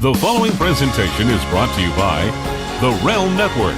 The following presentation is brought to you by the Realm Network.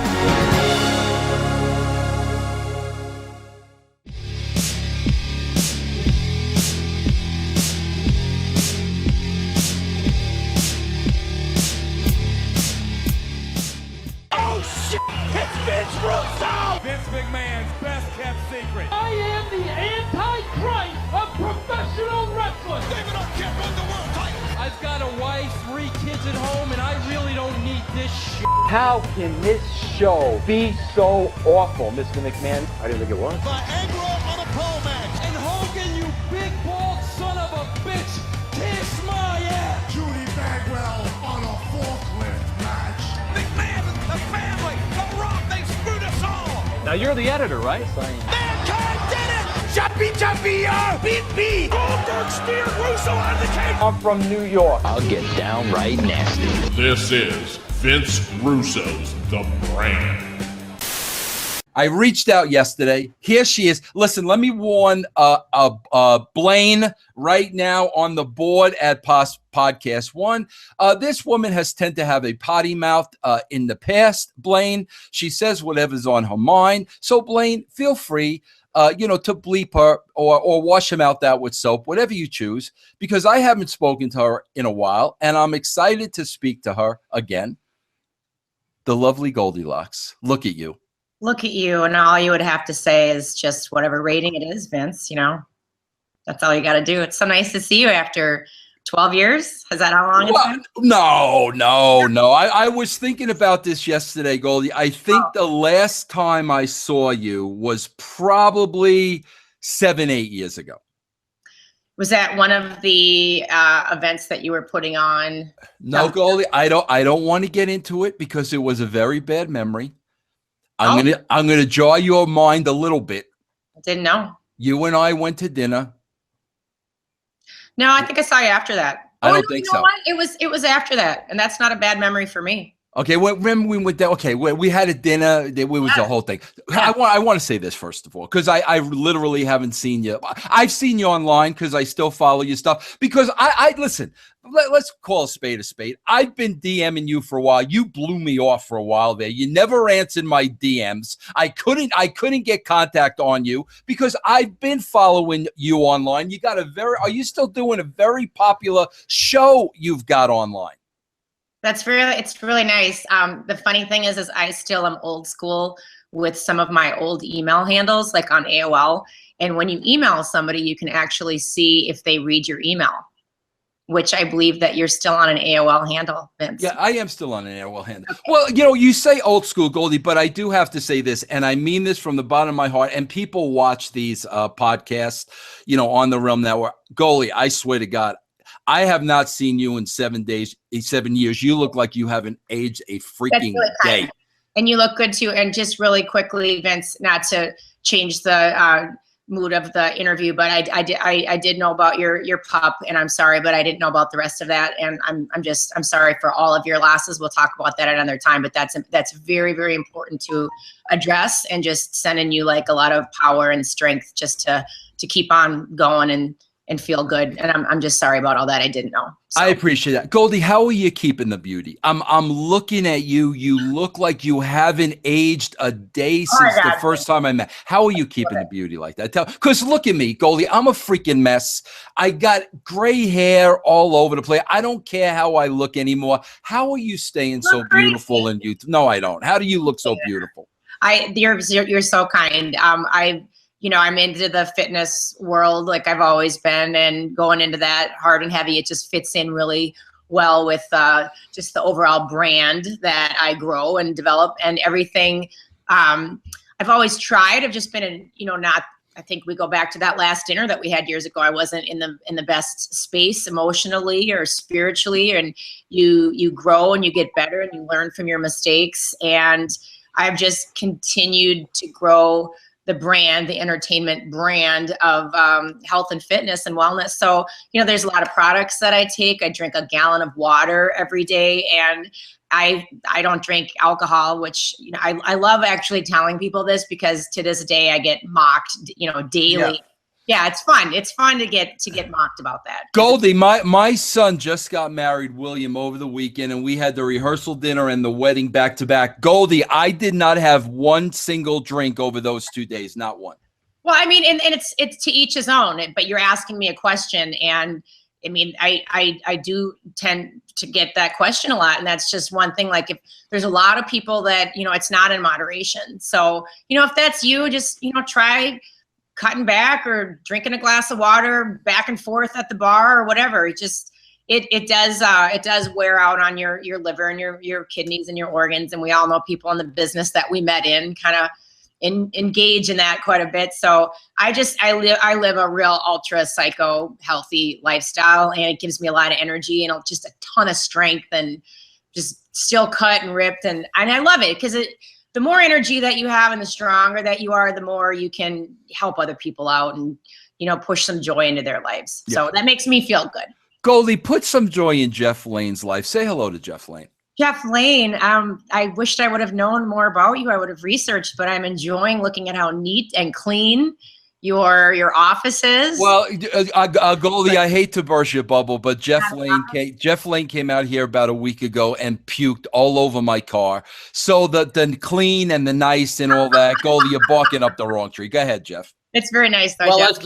Oh shit! It's Vince Russo! Vince McMahon's best kept secret. I am the Antichrist of professional wrestling. David can't win the world title. I've got a wife, 3 kids at home, and I really don't need this shit. How can this show be so awful, Mr. McMahon? I didn't think it was. Viagra on a pole match. And Hogan, you big bald son of a bitch, kiss my ass. Judy Bagwell on a forklift match. McMahon, the family, the Rock, they screwed us all. Now you're the editor, right? Mankind did it! Jumpy, beat me! Goldberg steered Russo out of the cage. I'm from New York. I'll get downright nasty. This is Vince Russo's The Brand. I reached out yesterday. Here she is. Listen, let me warn Blaine right now on the board at Podcast One. This woman has tended to have a potty mouth in the past, Blaine. She says whatever's on her mind. So, Blaine, feel free to bleep her or wash her mouth out with soap, whatever you choose, because I haven't spoken to her in a while, and I'm excited to speak to her again. The lovely Goldilocks. Look at you. Look at you, and all you would have to say is just whatever rating it is, Vince, That's all you got to do. It's so nice to see you after 12 years. Is that how long it's been? No. I was thinking about this yesterday, Goldie. I think the last time I saw you was probably 7-8 years ago. Was that one of the events that you were putting on? No, Goldie, I don't want to get into it because it was a very bad memory. I'm gonna jar your mind a little bit. I didn't know. You and I went to dinner. No, I think I saw you after that. I don't think so. What? It was after that, and that's not a bad memory for me. Okay, remember we went there. Okay, we had a dinner. It was the whole thing. Yeah. I want to say this first of all, because I literally haven't seen you. I've seen you online because I still follow your stuff. Because I listen. Let's call a spade a spade. I've been DMing you for a while. You blew me off for a while there. You never answered my DMs. I couldn't get contact on you because I've been following you online. Are you still doing a very popular show you've got online? It's really nice. The funny thing is I still am old school with some of my old email handles, like on AOL. And when you email somebody, you can actually see if they read your email, which I believe that you're still on an AOL handle, Vince. Yeah, I am still on an AOL handle. Okay. Well, you say old school, Goldie, but I do have to say this, and I mean this from the bottom of my heart, and people watch these podcasts, on the Realm Network. Goldie, I swear to God, I have not seen you in 7 years. You look like you haven't aged a freaking day. And you look good too. And just really quickly, Vince, not to change the mood of the interview, but I did know about your pup, and I'm sorry, but I didn't know about the rest of that. And I'm sorry for all of your losses. We'll talk about that another time, but that's very, very important to address, and just sending you like a lot of power and strength just to keep on going and feel good. And I'm just sorry about all that. I didn't know. So. I appreciate that. Goldie, how are you keeping the beauty? I'm looking at you. You look like you haven't aged a day since the first time I met. How are you keeping the beauty like that? Because look at me, Goldie. I'm a freaking mess. I got gray hair all over the place. I don't care how I look anymore. How are you staying so beautiful and youth? No, I don't. How do you look so beautiful? You're so kind. I'm into the fitness world like I've always been, and going into that hard and heavy, it just fits in really well with just the overall brand that I grow and develop and everything. I've always tried. I've just been I think we go back to that last dinner that we had years ago. I wasn't in the best space emotionally or spiritually, and you grow and you get better and you learn from your mistakes. And I've just continued to grow the brand, the entertainment brand of health and fitness and wellness. So, there's a lot of products that I take. I drink a gallon of water every day, and I don't drink alcohol, which, I love actually telling people this, because to this day I get mocked, daily. Yeah, it's fun. It's fun to get mocked about that. Goldy, my son just got married, William, over the weekend, and we had the rehearsal dinner and the wedding back to back. Goldy, I did not have one single drink over those 2 days, not one. Well, I mean, and it's to each his own. But you're asking me a question, and I mean, I do tend to get that question a lot, and that's just one thing. Like, if there's a lot of people that it's not in moderation. So if that's you, just try cutting back or drinking a glass of water back and forth at the bar or whatever. It just it does wear out on your liver and your kidneys and your organs. And we all know people in the business that we met in kind of engage in that quite a bit. So I live a real ultra psycho healthy lifestyle, and it gives me a lot of energy and just a ton of strength and just still cut and ripped. And I love it because the more energy that you have and the stronger that you are, the more you can help other people out and, push some joy into their lives. Yeah. So that makes me feel good. Goldie, put some joy in Jeff Lane's life. Say hello to Jeff Lane. Jeff Lane, I wished I would have known more about you. I would have researched, but I'm enjoying looking at how neat and clean your office is. Well, Goldie, I hate to burst your bubble, but Jeff Lane came out here about a week ago and puked all over my car. So the clean and the nice and all that, Goldie, you're barking up the wrong tree. Go ahead, Jeff. It's very nice, though, well, Jeff.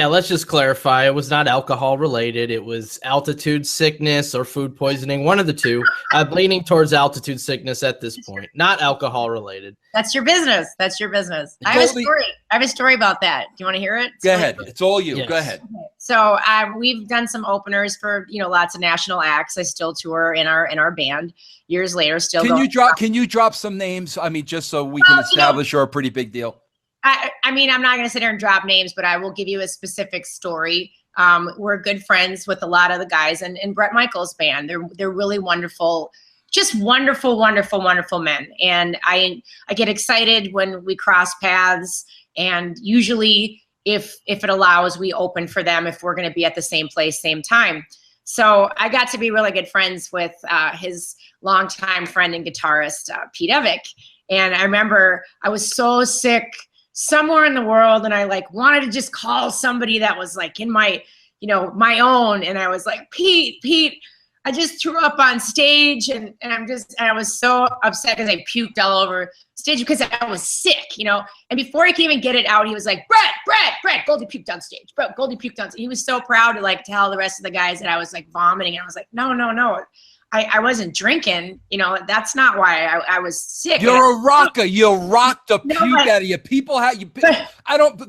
let's just clarify. It was not alcohol related. It was altitude sickness or food poisoning, one of the two. I'm leaning towards altitude sickness at this point, not alcohol related. That's your business. That's your business. I have a story about that. Do you want to hear it? Go ahead. It's all you. Yes. Go ahead. Okay. So we've done some openers for lots of national acts. I still tour in our band years later. Still. Can you drop some names? I mean, just so we can establish you're a pretty big deal. I mean, I'm not going to sit here and drop names, but I will give you a specific story. We're good friends with a lot of the guys in Bret Michaels' band. They're really wonderful, just wonderful, wonderful, wonderful men. And I get excited when we cross paths. And usually, if it allows, we open for them if we're going to be at the same place, same time. So I got to be really good friends with his longtime friend and guitarist, Pete Evick. And I remember I was so sick somewhere in the world, and I wanted to just call somebody that was in my, my own. And I was like, Pete, I just threw up on stage, and I was so upset because I puked all over stage because I was sick, And before I could even get it out, he was like, Brett, Goldy puked on stage. Bro, Goldy puked on stage. He was so proud to tell the rest of the guys that I was vomiting. And I was like, no. I wasn't drinking, that's not why I was sick. You're a rocker. You rock the puke out of you. People have you.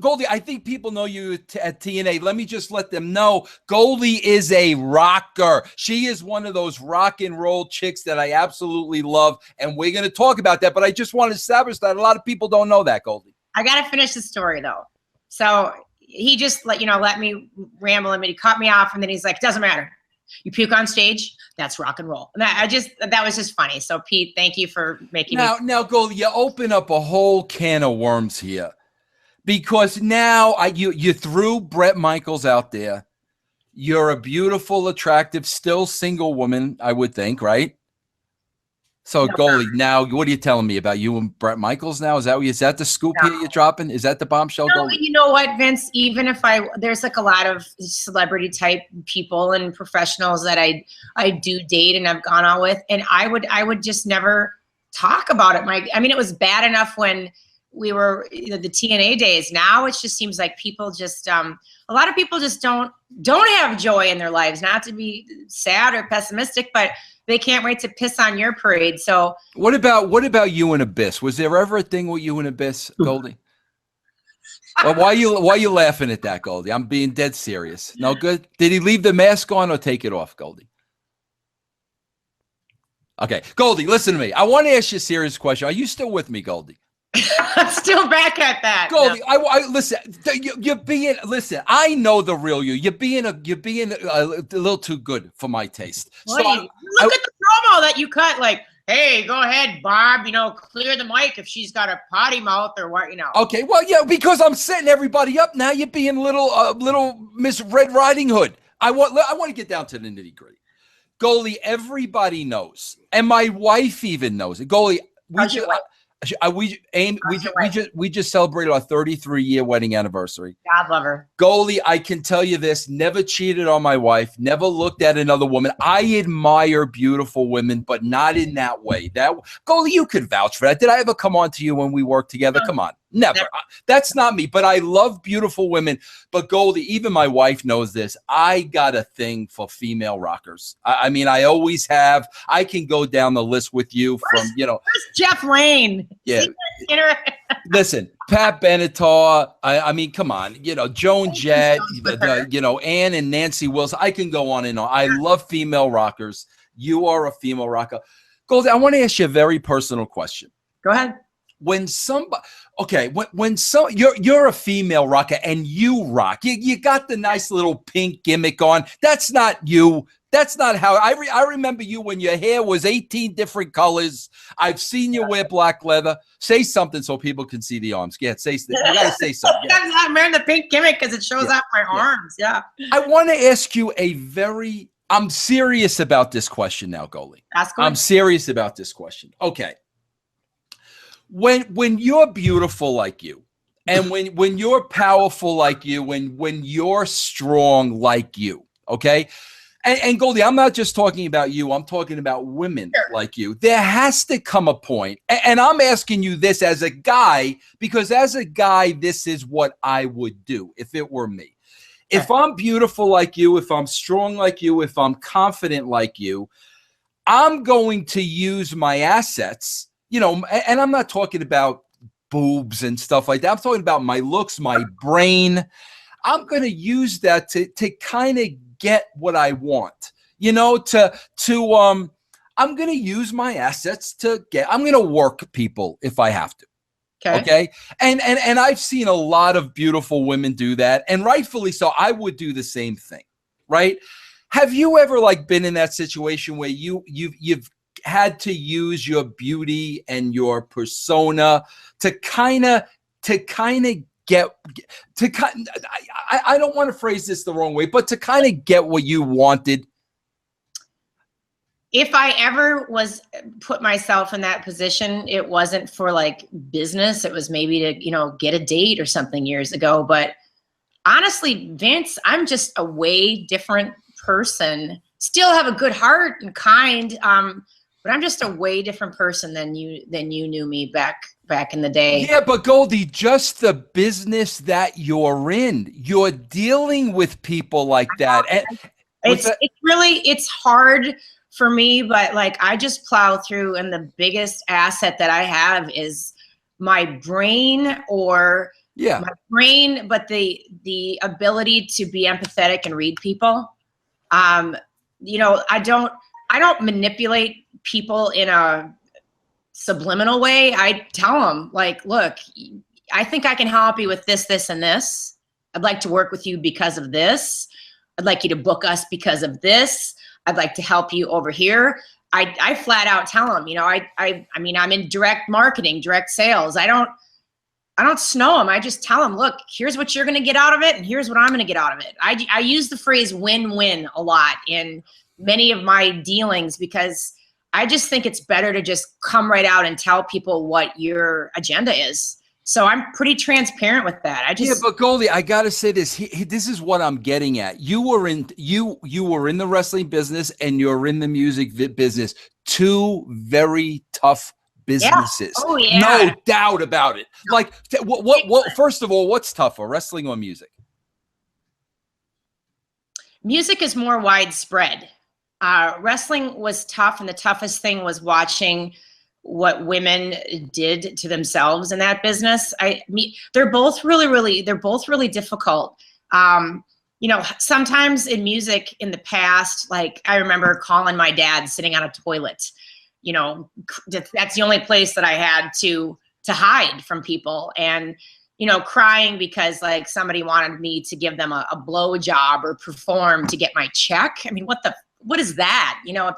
Goldy, I think people know you at TNA. Let me just let them know. Goldy is a rocker. She is one of those rock and roll chicks that I absolutely love. And we're going to talk about that. But I just want to establish that a lot of people don't know that, Goldy. I got to finish the story, though. So he just let me ramble, and he cut me off. And then he's like, doesn't matter. You puke on stage, that's rock and roll. And that was just funny. So Pete, thank you for making now Goldy, you open up a whole can of worms here, because now you threw Bret Michaels out there. You're a beautiful, attractive, still single woman, I would think, right? So Goldy, now what are you telling me about you and Bret Michaels now? Is that the scoop here you're dropping? Is that the bombshell? No, you know what, Vince? Even if there's a lot of celebrity type people and professionals that I do date and I've gone on with, and I would just never talk about it. It was bad enough when we were the TNA days. Now it just seems like people just a lot of people just don't have joy in their lives. Not to be sad or pessimistic, but they can't wait to piss on your parade. So what about you and Abyss? Was there ever a thing with you and Abyss, Goldy? Well, why you laughing at that, Goldy? I'm being dead serious. No good. Did he leave the mask on or take it off, Goldy? Okay, Goldy, listen to me. I want to ask you a serious question. Are you still with me, Goldy? I'm still back at that. Goldy, no. I listen. You're being listen. I know the real you. You're being a little too good for my taste. Look at the promo that you cut. Hey, go ahead, Bob. Clear the mic if she's got a potty mouth or what. Okay, well, yeah, because I'm setting everybody up now. You're being little Miss Red Riding Hood. I want to get down to the nitty gritty. Goldy, everybody knows, and my wife even knows it. Goldy, We just celebrated our 33-year wedding anniversary. God love her. Goldy, I can tell you this: never cheated on my wife, never looked at another woman. I admire beautiful women, but not in that way. Goldy, you could vouch for that. Did I ever come on to you when we worked together? Come on. Never. That's not me, but I love beautiful women. But Goldy, even my wife knows this. I got a thing for female rockers. I mean, I always have. I can go down the list with you from, Where's Jeff Lane? Yeah. Listen, Pat Benatar. I mean, come on. Joan Jett, Ann and Nancy Wilson. I can go on and on. I love female rockers. You are a female rocker. Goldy, I want to ask you a very personal question. Go ahead. When you're a female rocker and you rock, you got the nice little pink gimmick on. That's not you. That's not how I remember you when your hair was 18 different colors. I've seen you wear black leather. Say something so people can see the arms. Yeah, you gotta say something. Yeah. I'm wearing the pink gimmick because it shows off my arms. Yeah. I want to ask you I'm serious about this question now, Goldy. I'm serious about this question. Okay. When you're beautiful like you, and when you're powerful like you, when you're strong like you, okay? And Goldy, I'm not just talking about you. I'm talking about women like you. There has to come a point, and I'm asking you this as a guy, because as a guy, this is what I would do if it were me. If I'm beautiful like you, if I'm strong like you, if I'm confident like you, I'm going to use my assets. And I'm not talking about boobs and stuff like that. I'm talking about my looks, my brain. I'm going to use that to kind of get what I want. I'm going to use my assets I'm going to work people if I have to. Okay. And I've seen a lot of beautiful women do that, and rightfully so. I would do the same thing, right? Have you ever been in that situation where you've had to use your beauty and your persona to kind of get I don't want to phrase this the wrong way, but to kind of get what you wanted? If I ever put myself in that position, it wasn't for business. It was maybe to, get a date or something years ago. But honestly, Vince, I'm just a way different person. Still have a good heart and kind. But I'm just a way different person than you knew me back in the day. Yeah, but Goldy, just the business that you're in, you're dealing with people like that. And it's hard for me, but I just plow through, and the biggest asset that I have is my brain, but the ability to be empathetic and read people. I don't manipulate people in a subliminal way. I tell them look, I think I can help you with this, this, and this. I'd like to work with you because of this. I'd like you to book us because of this. I'd like to help you over here. I flat out tell them, I mean, I'm in direct marketing, direct sales. I don't snow them. I just tell them, look, here's what you're going to get out of it, and here's what I'm going to get out of it. I use the phrase win-win a lot in many of my dealings, because I just think it's better to just come right out and tell people what your agenda is. So I'm pretty transparent with that. But Goldy, I gotta say this. This is what I'm getting at. You were in the wrestling business and you're in the music business. Two very tough businesses. Yeah. Oh yeah. No doubt about it. What? First of all, what's tougher, wrestling or music? Music is more widespread. Wrestling was tough, and the toughest thing was watching what women did to themselves in that business. They're both really difficult. Sometimes in music in the past, I remember calling my dad sitting on a toilet. That's the only place that I had to hide from people, and crying because somebody wanted me to give them a blow job or perform to get my check. I mean, what is that? If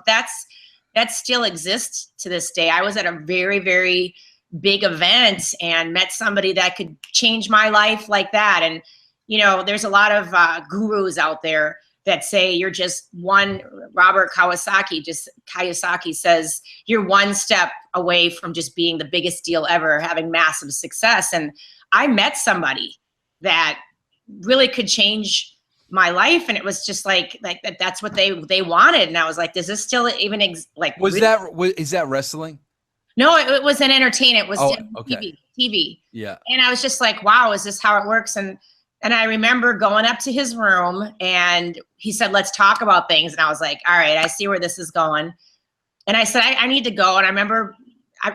that still exists to this day. I was at a very, very big event and met somebody that could change my life like that. And, there's a lot of gurus out there that say you're just one. Robert Kiyosaki says you're one step away from just being the biggest deal ever, having massive success. And I met somebody that really could change my life, and it was just like that's what they wanted. And I was like, does this still even like? Is that wrestling? No, it was an entertainment. It was okay. TV. Yeah. And I was just like, wow, is this how it works? And I remember going up to his room, and he said, let's talk about things. And I was like, all right, I see where this is going. And I said, I need to go. And I remember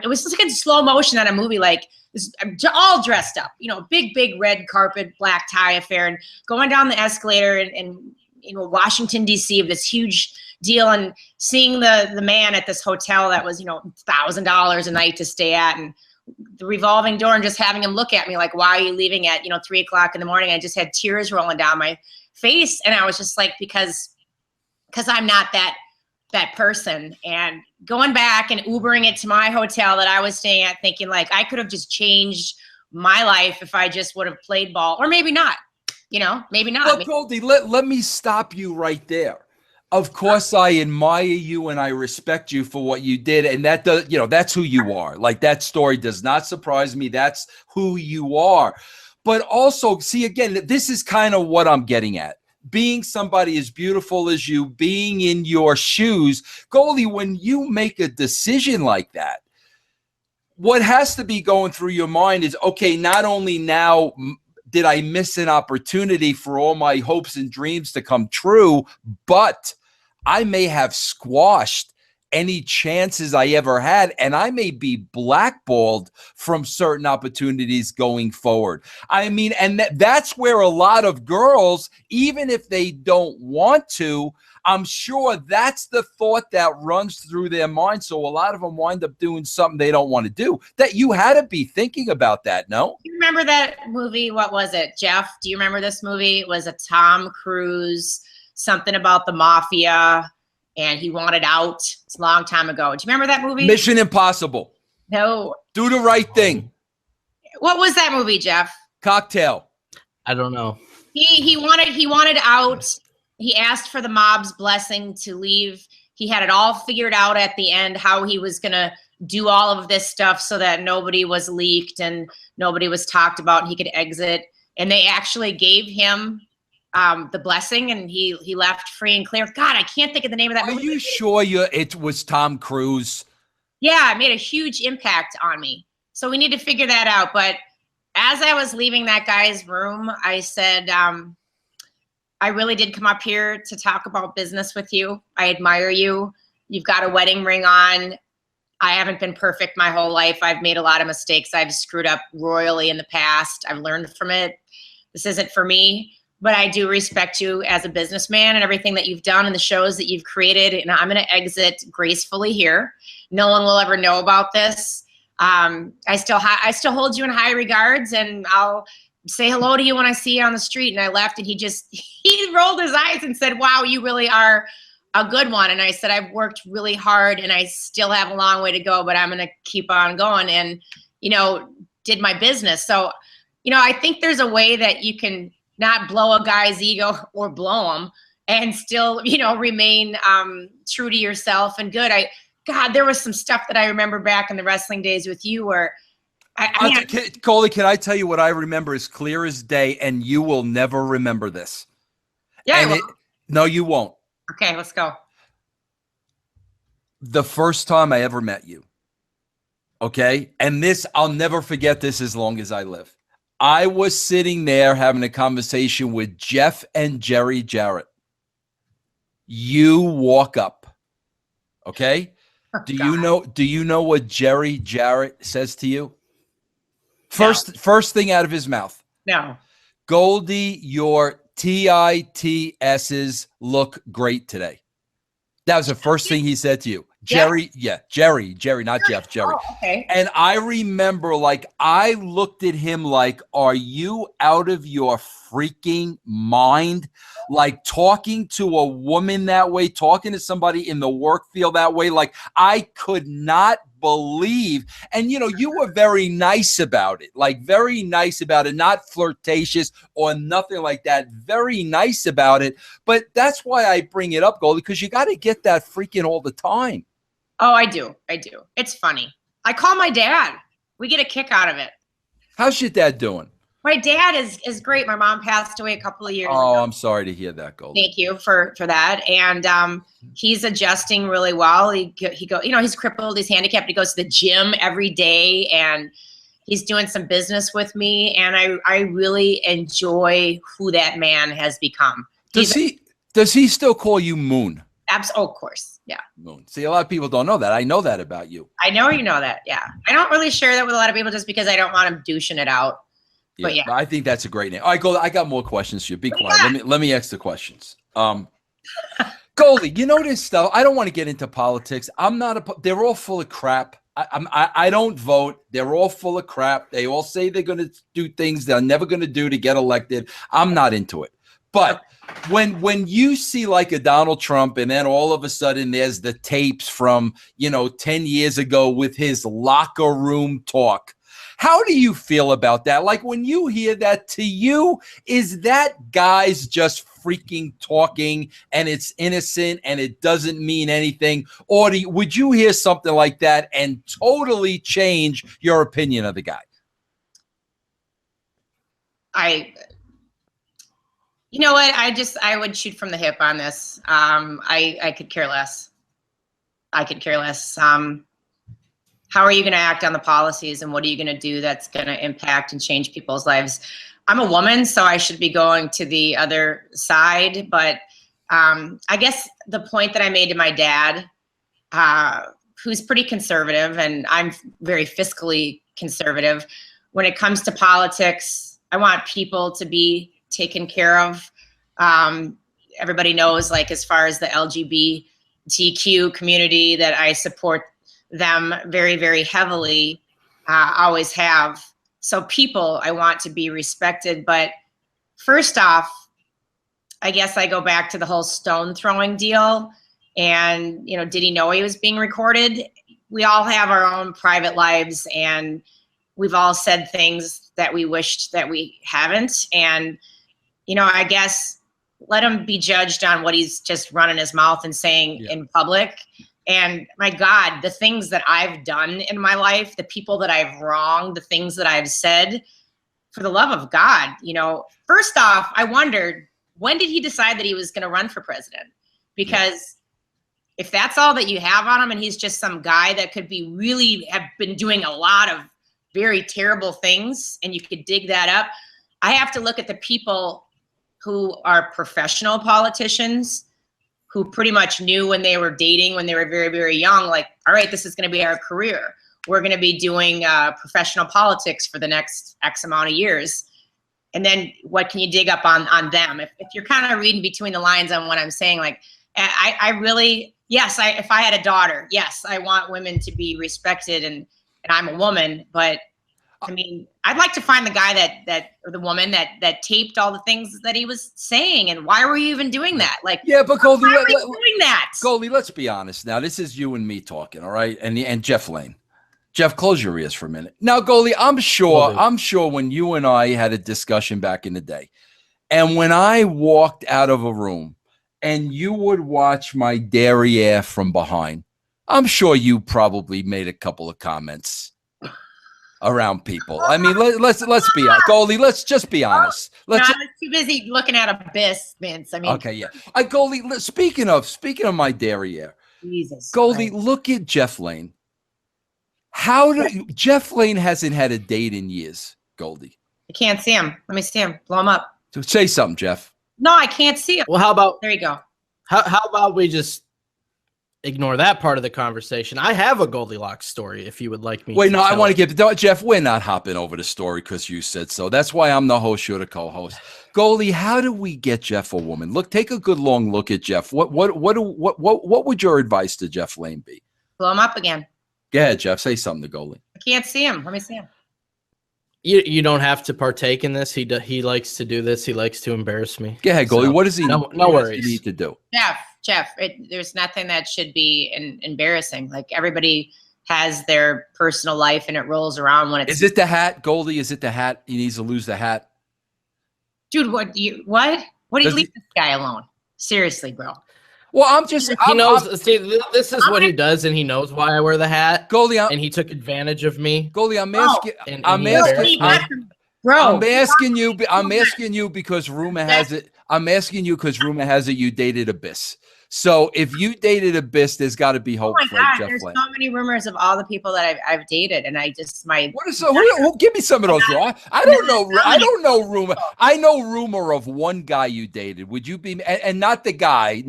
it was just like in slow motion on a movie, like this, all dressed up, big red carpet, black tie affair, and going down the escalator in Washington, D.C. of this huge deal, and seeing the man at this hotel that was, $1,000 a night to stay at, and the revolving door, and just having him look at me like, why are you leaving at, 3:00 in the morning? I just had tears rolling down my face. And I was just like, because I'm not that person. And going back and Ubering it to my hotel that I was staying at, thinking like I could have just changed my life if I just would have played ball, or maybe not, maybe not. Well, Goldy, let me stop you right there. Of course, I admire you and I respect you for what you did. And that does, that's who you are. Like, that story does not surprise me. That's who you are. But also, see, again, this is kind of what I'm getting at. Being somebody as beautiful as you, being in your shoes, Goldy, when you make a decision like that, what has to be going through your mind is, okay, not only now did I miss an opportunity for all my hopes and dreams to come true, but I may have squashed any chances I ever had, and I may be blackballed from certain opportunities going forward. I mean, and that's where a lot of girls, even if they don't want to, I'm sure that's the thought that runs through their mind. So a lot of them wind up doing something they don't want to do. That you had to be thinking about that, no? You remember that movie? What was it, Jeff? Do you remember this movie? It was a Tom Cruise, something about the mafia, and he wanted out. It's a long time ago. Do you remember that movie? Mission Impossible. No. Do the Right Thing. What was that movie, Jeff? Cocktail. I don't know. He wanted out. He asked for the mob's blessing to leave. He had it all figured out at the end, how he was going to do all of this stuff so that nobody was leaked and nobody was talked about, and he could exit. And they actually gave him the blessing, and he left free and clear. God, I can't think of the name of that movie. Are you sure it was Tom Cruise? Yeah, it made a huge impact on me. So we need to figure that out. But as I was leaving that guy's room, I said, I really did come up here to talk about business with you. I admire you. You've got a wedding ring on. I haven't been perfect my whole life. I've made a lot of mistakes. I've screwed up royally in the past. I've learned from it. This isn't for me, but I do respect you as a businessman and everything that you've done and the shows that you've created. And I'm going to exit gracefully here. No one will ever know about this. I still hold you in high regards, and I'll say hello to you when I see you on the street. And I left, and he rolled his eyes and said, wow, you really are a good one. And I said, I've worked really hard and I still have a long way to go, but I'm going to keep on going, and, did my business. So, I think there's a way that you can not blow a guy's ego or blow him and still, remain true to yourself and good. God, there was some stuff that I remember back in the wrestling days with you where Goldy, can I tell you what I remember as clear as day, and you will never remember this? Yeah. No, you won't. Okay, let's go. The first time I ever met you. Okay. And this, I'll never forget this as long as I live. I was sitting there having a conversation with Jeff and Jerry Jarrett. You walk up. Okay. Do you know what Jerry Jarrett says to you? First thing out of his mouth. No. Goldy, your TITSs look great today. That was the first thing he said to you. Jerry, Jerry, not Jeff, Jerry. Oh, okay. And I remember, I looked at him like, are you out of your freaking mind? Like, talking to a woman that way, talking to somebody in the work field that way. Like, I could not believe. And, you know, you were very nice about it, like very nice about it, not flirtatious or nothing like that. Very nice about it. But that's why I bring it up, Goldy, because you got to get that freaking all the time. Oh, I do. It's funny. I call my dad. We get a kick out of it. How's your dad doing? My dad is great. My mom passed away a couple of years ago. Oh, I'm sorry to hear that, Goldy. Thank you for that. And he's adjusting really well. He go, you know, he's crippled, he's handicapped. He goes to the gym every day, and he's doing some business with me. And I really enjoy who that man has become. Does he still call you Moon? Oh, of course. Yeah. Moon. See, a lot of people don't know that. I know that about you. I know you know that. Yeah. I don't really share that with a lot of people just because I don't want him douching it out. Yeah, but yeah, I think that's a great name. All right, Goldy, I got more questions for you. Be quiet. Let me ask the questions. Goldy, you know this stuff. I don't want to get into politics. They're all full of crap. I don't vote. They're all full of crap. They all say they're going to do things they're never going to do to get elected. I'm not into it. But when you see like a Donald Trump, and then all of a sudden there's the tapes from, 10 years ago with his locker room talk. How do you feel about that? Like when you hear that, to you, is that guys just freaking talking and it's innocent and it doesn't mean anything? Or would you hear something like that and totally change your opinion of the guy? You know what? I would shoot from the hip on this. I could care less. How are you going to act on the policies, and what are you going to do that's going to impact and change people's lives? I'm a woman, so I should be going to the other side. But I guess the point that I made to my dad, who's pretty conservative, and I'm very fiscally conservative, when it comes to politics, I want people to be taken care of. Everybody knows, like, as far as the LGBTQ community, that I support them very, very heavily, always have. So people, I want to be respected. But first off, I guess I go back to the whole stone throwing deal. And, did he know he was being recorded? We all have our own private lives, and we've all said things that we wished that we haven't. And, I guess let him be judged on what he's just running his mouth and saying in public. And my God, the things that I've done in my life, the people that I've wronged, the things that I've said, for the love of God, first off, I wondered, when did he decide that he was going to run for president? Because if that's all that you have on him, and he's just some guy that could be really have been doing a lot of very terrible things, and you could dig that up, I have to look at the people who are professional politicians, who pretty much knew when they were dating, when they were very, very young, like, all right, this is going to be our career. We're going to be doing professional politics for the next X amount of years. And then what can you dig up on them? If you're kind of reading between the lines on what I'm saying, like, I really, yes, if I had a daughter, yes, I want women to be respected, and I'm a woman, but I mean, I'd like to find the guy or the woman that taped all the things that he was saying. And why were you even doing that? Like, yeah, but Goldy, why are you doing that? Goldy, let's be honest now. This is you and me talking, all right? And Jeff Lane. Jeff, close your ears for a minute. Now, Goldy, I'm sure when you and I had a discussion back in the day, and when I walked out of a room and you would watch my derriere from behind, I'm sure you probably made a couple of comments around people. I mean, let's be honest. Goldy, let's just be honest. I'm too busy looking at Abyss, Vince. I mean, okay, yeah. Goldy, speaking of my derriere, Jesus, Goldy, look at Jeff Lane. Jeff Lane hasn't had a date in years, Goldy. I can't see him. Let me see him. Blow him up. So say something, Jeff. No, I can't see him. Well, how about there you go. How about we just ignore that part of the conversation? I have a Goldilocks story if you would like me. Wait, no, I want to give Jeff. We're not hopping over the story because you said so. That's why I'm the host. You're the co-host. Goldy, how do we get Jeff a woman? Look, take a good long look at Jeff. What would your advice to Jeff Lane be? Blow him up again. Go ahead, Jeff. Say something to Goldy. I can't see him. Let me see him. You don't have to partake in this. He likes to do this. He likes to embarrass me. Go ahead, Goldy. So, what does he? No what worries. does he need to do? Jeff, there's nothing that should be embarrassing. Like, everybody has their personal life and it rolls around when it's. Is it the hat, Goldy? Is it the hat? He needs to lose the hat. Dude, what do you leave this guy alone? Seriously, bro. Well, I'm just. He knows. See, this is what he does, and he knows why I wear the hat. Goldy, and he took advantage of me. Goldy, I'm asking. I'm asking you because rumor has it. I'm asking you because rumor has it you dated Abyss. So if you dated Abyss, there's got to be hope for Jeff there's Flynn. so many rumors of all the people that I've dated, and I just give me some of those. I don't know. I don't know rumor. I know rumor of one guy you dated. Would you be and not the guy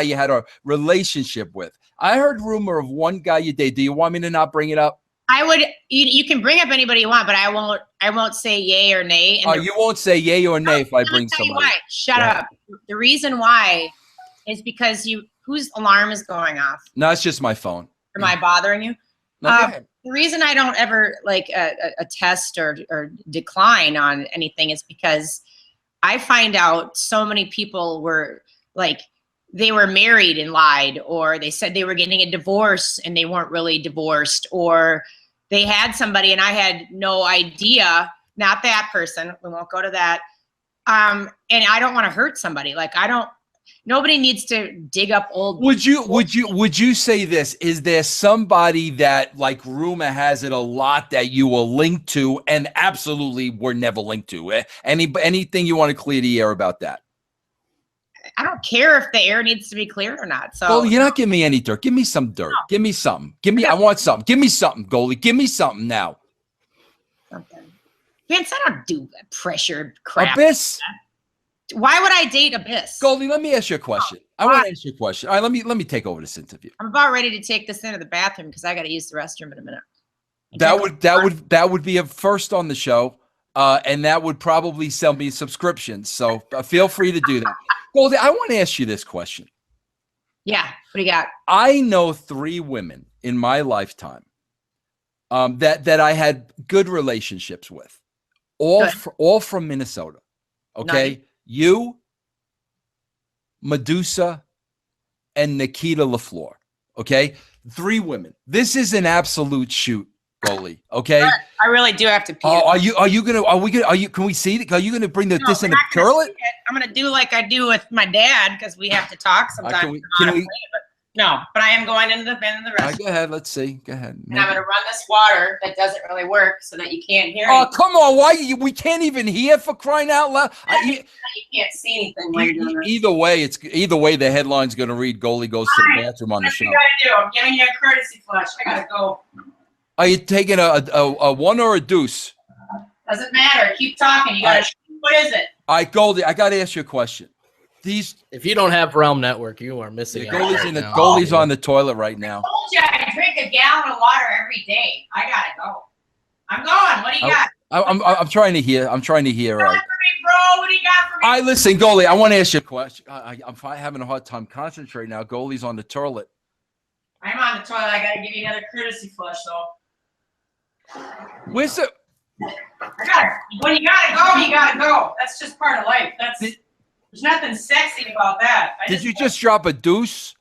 you had a relationship with? I heard rumor of one guy you dated. Do you want me to not bring it up? I would. You can bring up anybody you want, but I won't say yay or nay. And you won't say yay or nay if I bring somebody. Why. Shut up. The reason why is because whose alarm is going off? No, it's just my phone. Am I bothering you? No, the reason I don't ever attest or decline on anything is because I find out so many people were they were married and lied, or they said they were getting a divorce and they weren't really divorced, or they had somebody and I had no idea. Not that person. We won't go to that. And I don't want to hurt somebody. Nobody needs to dig up old. Would you say this? Is there somebody that rumor has it a lot that you were linked to and absolutely were never linked to? Anything you want to clear the air about that? I don't care if the air needs to be cleared or not. So Goldie, you're not giving me any dirt. Give me some dirt. No. Give me something. I want something. Give me something, Goldie. Give me something now. Something. Vince, I don't do pressure crap. Abyss. Why would I date Abyss? Goldie, let me ask you a question. I want to ask you a question. All right, let me take over this interview. I'm about ready to take this into the bathroom because I got to use the restroom in a minute. That would be a first on the show, and that would probably sell me subscriptions. So feel free to do that. Goldie, I want to ask you this question. Yeah, what do you got? I know 3 women in my lifetime that I had good relationships with, all from Minnesota. Okay. Nice. You, Medusa, and Nikita LaFleur. Okay, 3 women. This is an absolute shoot, Goldie. Okay, I really do have to pee. Oh, can we see it? Are you gonna bring this in a toilet? I'm gonna do like I do with my dad because we have to talk sometimes. But I am going into the restroom. Go ahead. Let's see. Go ahead. And I'm gonna run this water that doesn't really work so that you can't hear. Oh, come on! Why we can't even hear, for crying out loud? You can't see anything while you're doing this. Either way, the headline's gonna read "Goldie goes to the bathroom" on the show. What you gotta do? I'm giving you a courtesy flush. I gotta go. Are you taking a one or a deuce? Doesn't matter. Keep talking. You gotta. What is it? All right, Goldie. I gotta ask you a question. If you don't have Realm Network, you are missing out. Goldie's on the toilet right now. I told you I drink a gallon of water every day. I gotta go. I'm going. What do you got? I'm trying to hear. I'm trying to hear. What do you got for me, bro? What do you got for me? All right, listen, Goldie. I want to ask you a question. I'm having a hard time concentrating now. Goldie's on the toilet. I'm on the toilet. I gotta give you another courtesy flush, though. Where's the? When you gotta go. That's just part of life. There's nothing sexy about that. Did you just drop a deuce?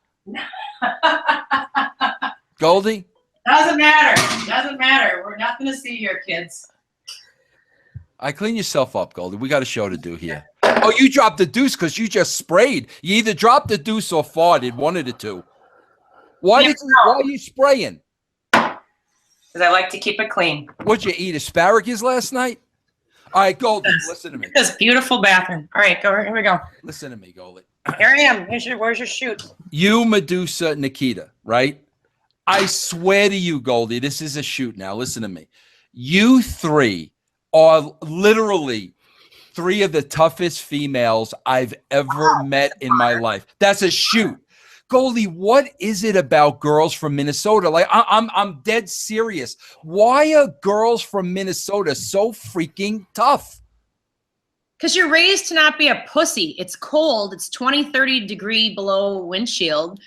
Goldie? Doesn't matter. We're nothing to see here, kids. I clean yourself up, Goldie. We got a show to do here. Oh, you dropped the deuce because you just sprayed. You either dropped the deuce or farted, one of the two. Why are you spraying? Because I like to keep it clean. What'd you eat, asparagus last night? All right, Goldie, listen to me. This beautiful bathroom. All right, here we go. Listen to me, Goldie. Here I am. Where's your shoot? You, Medusa, Nikita, right? I swear to you, Goldie, this is a shoot now. Listen to me. You 3 are literally 3 of the toughest females I've ever met in my life. That's a shoot. Goldie, what is it about girls from Minnesota? I'm dead serious. Why are girls from Minnesota so freaking tough? Because you're raised to not be a pussy. It's cold. It's 20, 30 degree below windshield.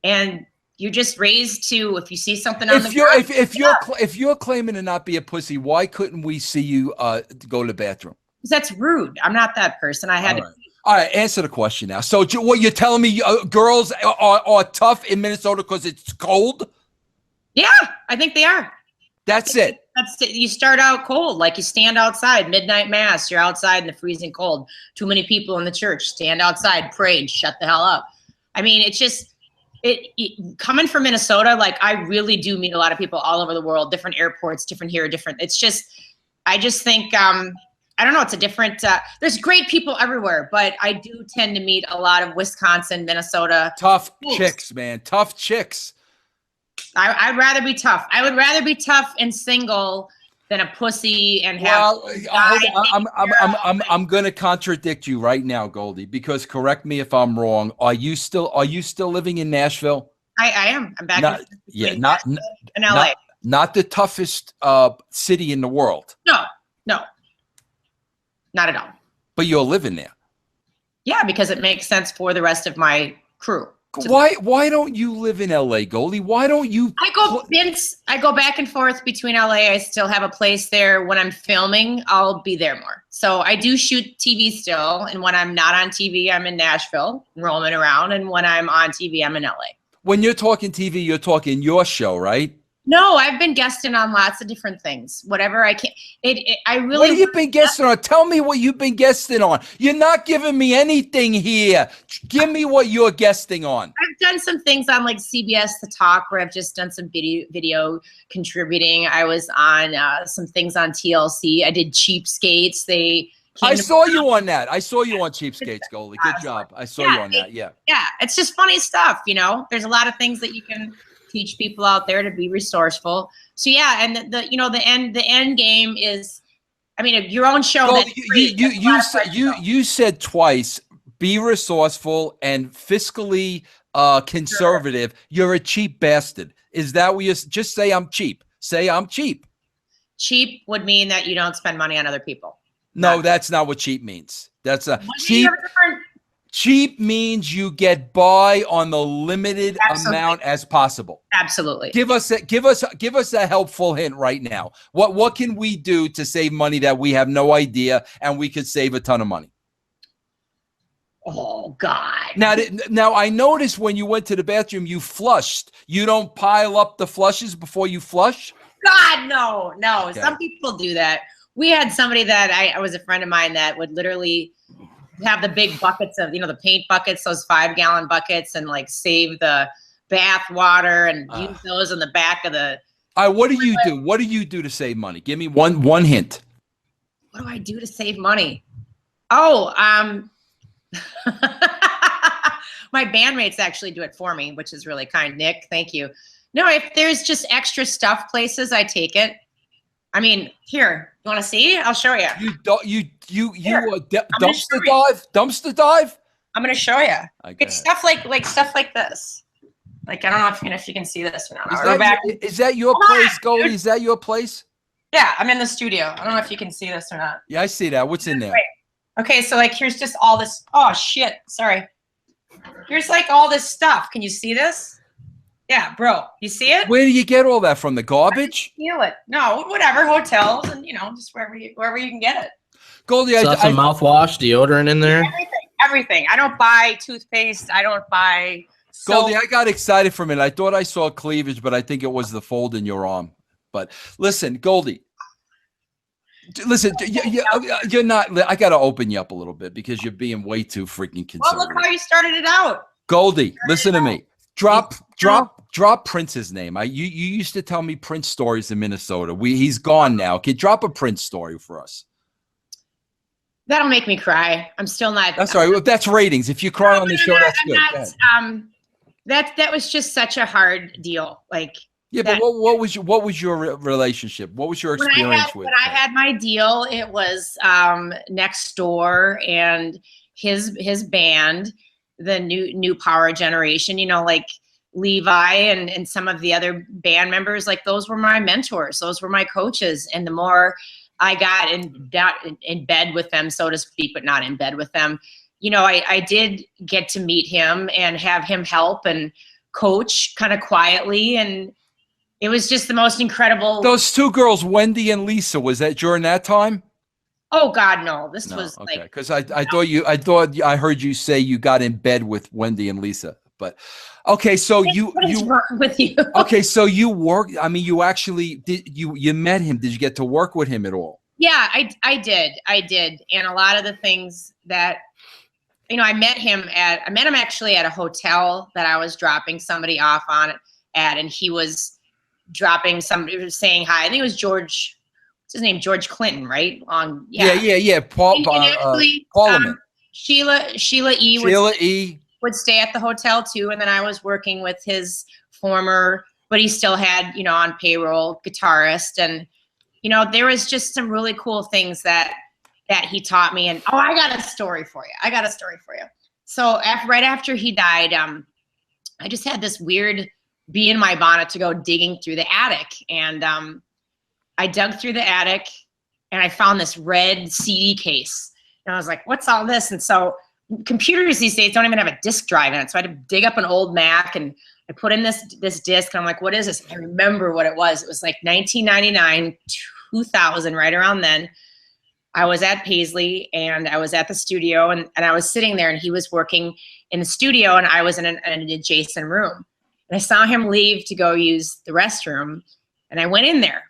And you're just raised to, if you see something on the ground. If you're claiming to not be a pussy, why couldn't we see you go to the bathroom? Because that's rude. I'm not that person. I had to. All right, answer the question now. So what you're telling me, girls are tough in Minnesota because it's cold? Yeah, I think they are. That's it. That's it. You start out cold, like you stand outside, midnight mass. You're outside in the freezing cold. Too many people in the church. Stand outside, pray, and shut the hell up. I mean, it's just coming from Minnesota. Like I really do meet a lot of people all over the world, different airports, different here, different. It's just, I just think I don't know. It's a different. There's great people everywhere, but I do tend to meet a lot of Wisconsin, Minnesota. Tough chicks, man. Tough chicks. I'd rather be tough. I would rather be tough and single than a pussy and have. Well, I'm gonna contradict you right now, Goldy, because correct me if I'm wrong. Are you still living in Nashville? I am. I'm back. In LA. Not the toughest city in the world. No, not at all. But you're living there. Yeah, because it makes sense for the rest of my crew. Why don't you live in LA, Goldy? Why don't you? I go back and forth between LA. I still have a place there. When I'm filming, I'll be there more. So I do shoot TV still, and when I'm not on TV, I'm in Nashville, roaming around, and when I'm on TV, I'm in LA. When you're talking TV, you're talking your show, right? No, I've been guesting on lots of different things. Whatever I can. I really. What have you been guesting on? Tell me what you've been guesting on. You're not giving me anything here. Give me what you're guesting on. I've done some things on like CBS The Talk where I've just done some video contributing. I was on some things on TLC. I did Cheapskates. I saw you on that. I saw you on Cheapskates, Goldy. Good job. I saw you on that. Yeah. Yeah, it's just funny stuff. You know, there's a lot of things that you can teach people out there to be resourceful. So yeah, and the end game is, I mean, your own show. Well, you said twice, be resourceful and fiscally conservative. Sure. You're a cheap bastard. Is that what you just say? I'm cheap. Say I'm cheap. Cheap would mean that you don't spend money on other people. No, that's not what cheap means. That's a cheap. Cheap means you get by on the limited amount as possible. Absolutely. Give us a helpful hint right now. What can we do to save money that we have no idea, and we could save a ton of money? Oh God. Now I noticed when you went to the bathroom, you flushed. You don't pile up the flushes before you flush? God, no. Okay. Some people do that. We had somebody that I was a friend of mine that would literally have the big buckets of, the paint buckets, those 5-gallon buckets, and like save the bath water and use those in the back of the. All right, what do you do? What do you do to save money? Give me one hint. What do I do to save money? Oh, my bandmates actually do it for me, which is really kind. Nick, thank you. No, if there's just extra stuff places, I take it. I mean, here, you want to see? I'll show you. Dumpster dive? I'm going to show you. It's stuff like stuff like this. Like, I don't know if you can see this or not. Is that your place, Goldy? Is that your place? Yeah, I'm in the studio. I don't know if you can see this or not. Yeah, I see that. What's in there? Okay, so like here's just all this. Oh shit, sorry. Here's like all this stuff. Can you see this? Yeah, bro. You see it? Where do you get all that from? The garbage? Feel it. No, whatever. Hotels and just wherever you can get it. Goldy, some mouthwash, deodorant in there. Everything. I don't buy toothpaste. I don't buy soap. Goldie, I got excited for a minute. I thought I saw cleavage, but I think it was the fold in your arm. But listen, Goldie. Listen, you're not. I got to open you up a little bit because you're being way too freaking conservative. Well, look how you started it out. Goldie, listen to me. Drop Prince's name. You used to tell me Prince stories in Minnesota. He's gone now. Can you drop a Prince story for us? That'll make me cry. I'm still not. That's all right. Well, that's ratings. If you cry on the show, that's good. That was just such a hard deal. Like. Yeah, but what was your relationship? What was your experience with? When I had my deal, it was next door and his band, the new Power Generation. Like Levi and some of the other band members. Like those were my mentors. Those were my coaches. And the more I got in bed with them, so to speak, but not in bed with them, I did get to meet him and have him help and coach kind of quietly and. It was just the most incredible. Those two girls, Wendy and Lisa, was that during that time? Oh God, no! This was okay. Because I thought I heard you say you got in bed with Wendy and Lisa. But okay, so What is wrong with you? okay, so you worked. I mean, you actually you met him. Did you get to work with him at all? Yeah, I did, and a lot of the things that, I met him actually at a hotel that I was dropping somebody off at, and he was dropping somebody, was saying hi. I think it was George. What's his name? George Clinton, right? Yeah. Parliament. Sheila E. Sheila E. would stay at the hotel too, and then I was working with his former, but he still had, on payroll, guitarist, and there was just some really cool things that he taught me. And I got a story for you. So right after he died, I just had this weird bee in my bonnet to go digging through the attic, and I dug through the attic, and I found this red CD case, and I was like, "What's all this?" And so computers these days don't even have a disk drive in it, so I had to dig up an old Mac, and I put in this disc, and I'm like, "What is this?" I remember what it was. It was like 1999, 2000, right around then. I was at Paisley, and I was at the studio, and I was sitting there, and he was working in the studio, and I was in an adjacent room. And I saw him leave to go use the restroom, and I went in there.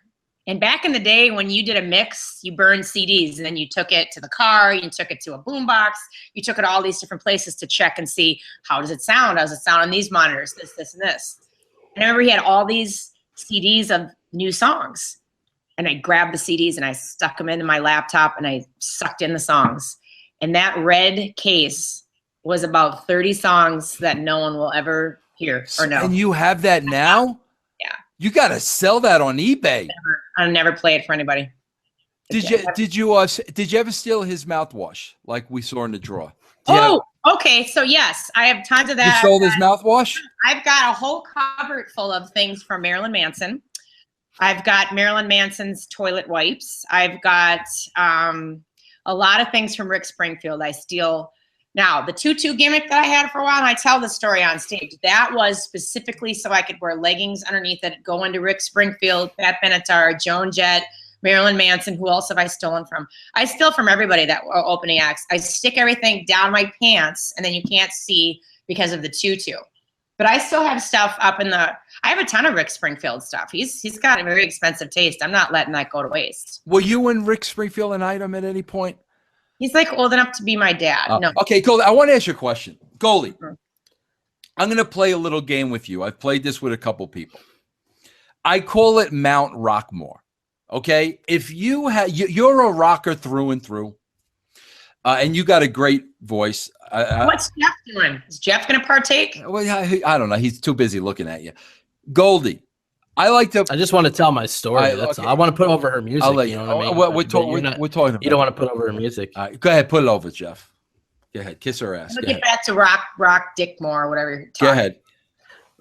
And back in the day when you did a mix, you burned CDs, and then you took it to the car, you took it to a boombox, you took it all these different places to check and see, how does it sound? How does it sound on these monitors? This, and this. And I remember he had all these CDs of new songs. And I grabbed the CDs and I stuck them into my laptop and I sucked in the songs. And that red case was about 30 songs that no one will ever hear or know. And you have that now? Yeah. You got to sell that on eBay. I'll never play it for anybody. Did you ever steal his mouthwash like we saw in the draw? Okay. So yes, I have tons of that. You sold his mouthwash? I've got a whole cupboard full of things from Marilyn Manson. I've got Marilyn Manson's toilet wipes. I've got a lot of things from Rick Springfield. I steal. Now, the tutu gimmick that I had for a while, and I tell the story on stage, that was specifically so I could wear leggings underneath it, go into Rick Springfield, Pat Benatar, Joan Jett, Marilyn Manson. Who else have I stolen from? I steal from everybody that opening acts. I stick everything down my pants, and then you can't see because of the tutu. But I still have stuff up in I have a ton of Rick Springfield stuff. He's got a very expensive taste. I'm not letting that go to waste. Were you and Rick Springfield an item at any point? He's like old enough to be my dad. No. Okay, Goldie, I want to ask you a question. Goldie, I'm going to play a little game with you. I've played this with a couple people. I call it Mount Rockmore. Okay? If you're a rocker through and through, and you got a great voice. What's Jeff doing? Is Jeff going to partake? Well, I don't know. He's too busy looking at you. Goldie, I just want to tell my story. That's all. I want to put over her music. I'll let you know what I mean? We're talking about. You don't want to put over her music. All right, go ahead. Put it over, Jeff. Go ahead. Kiss her ass. We'll get back to rock Dickmore or whatever. Go ahead.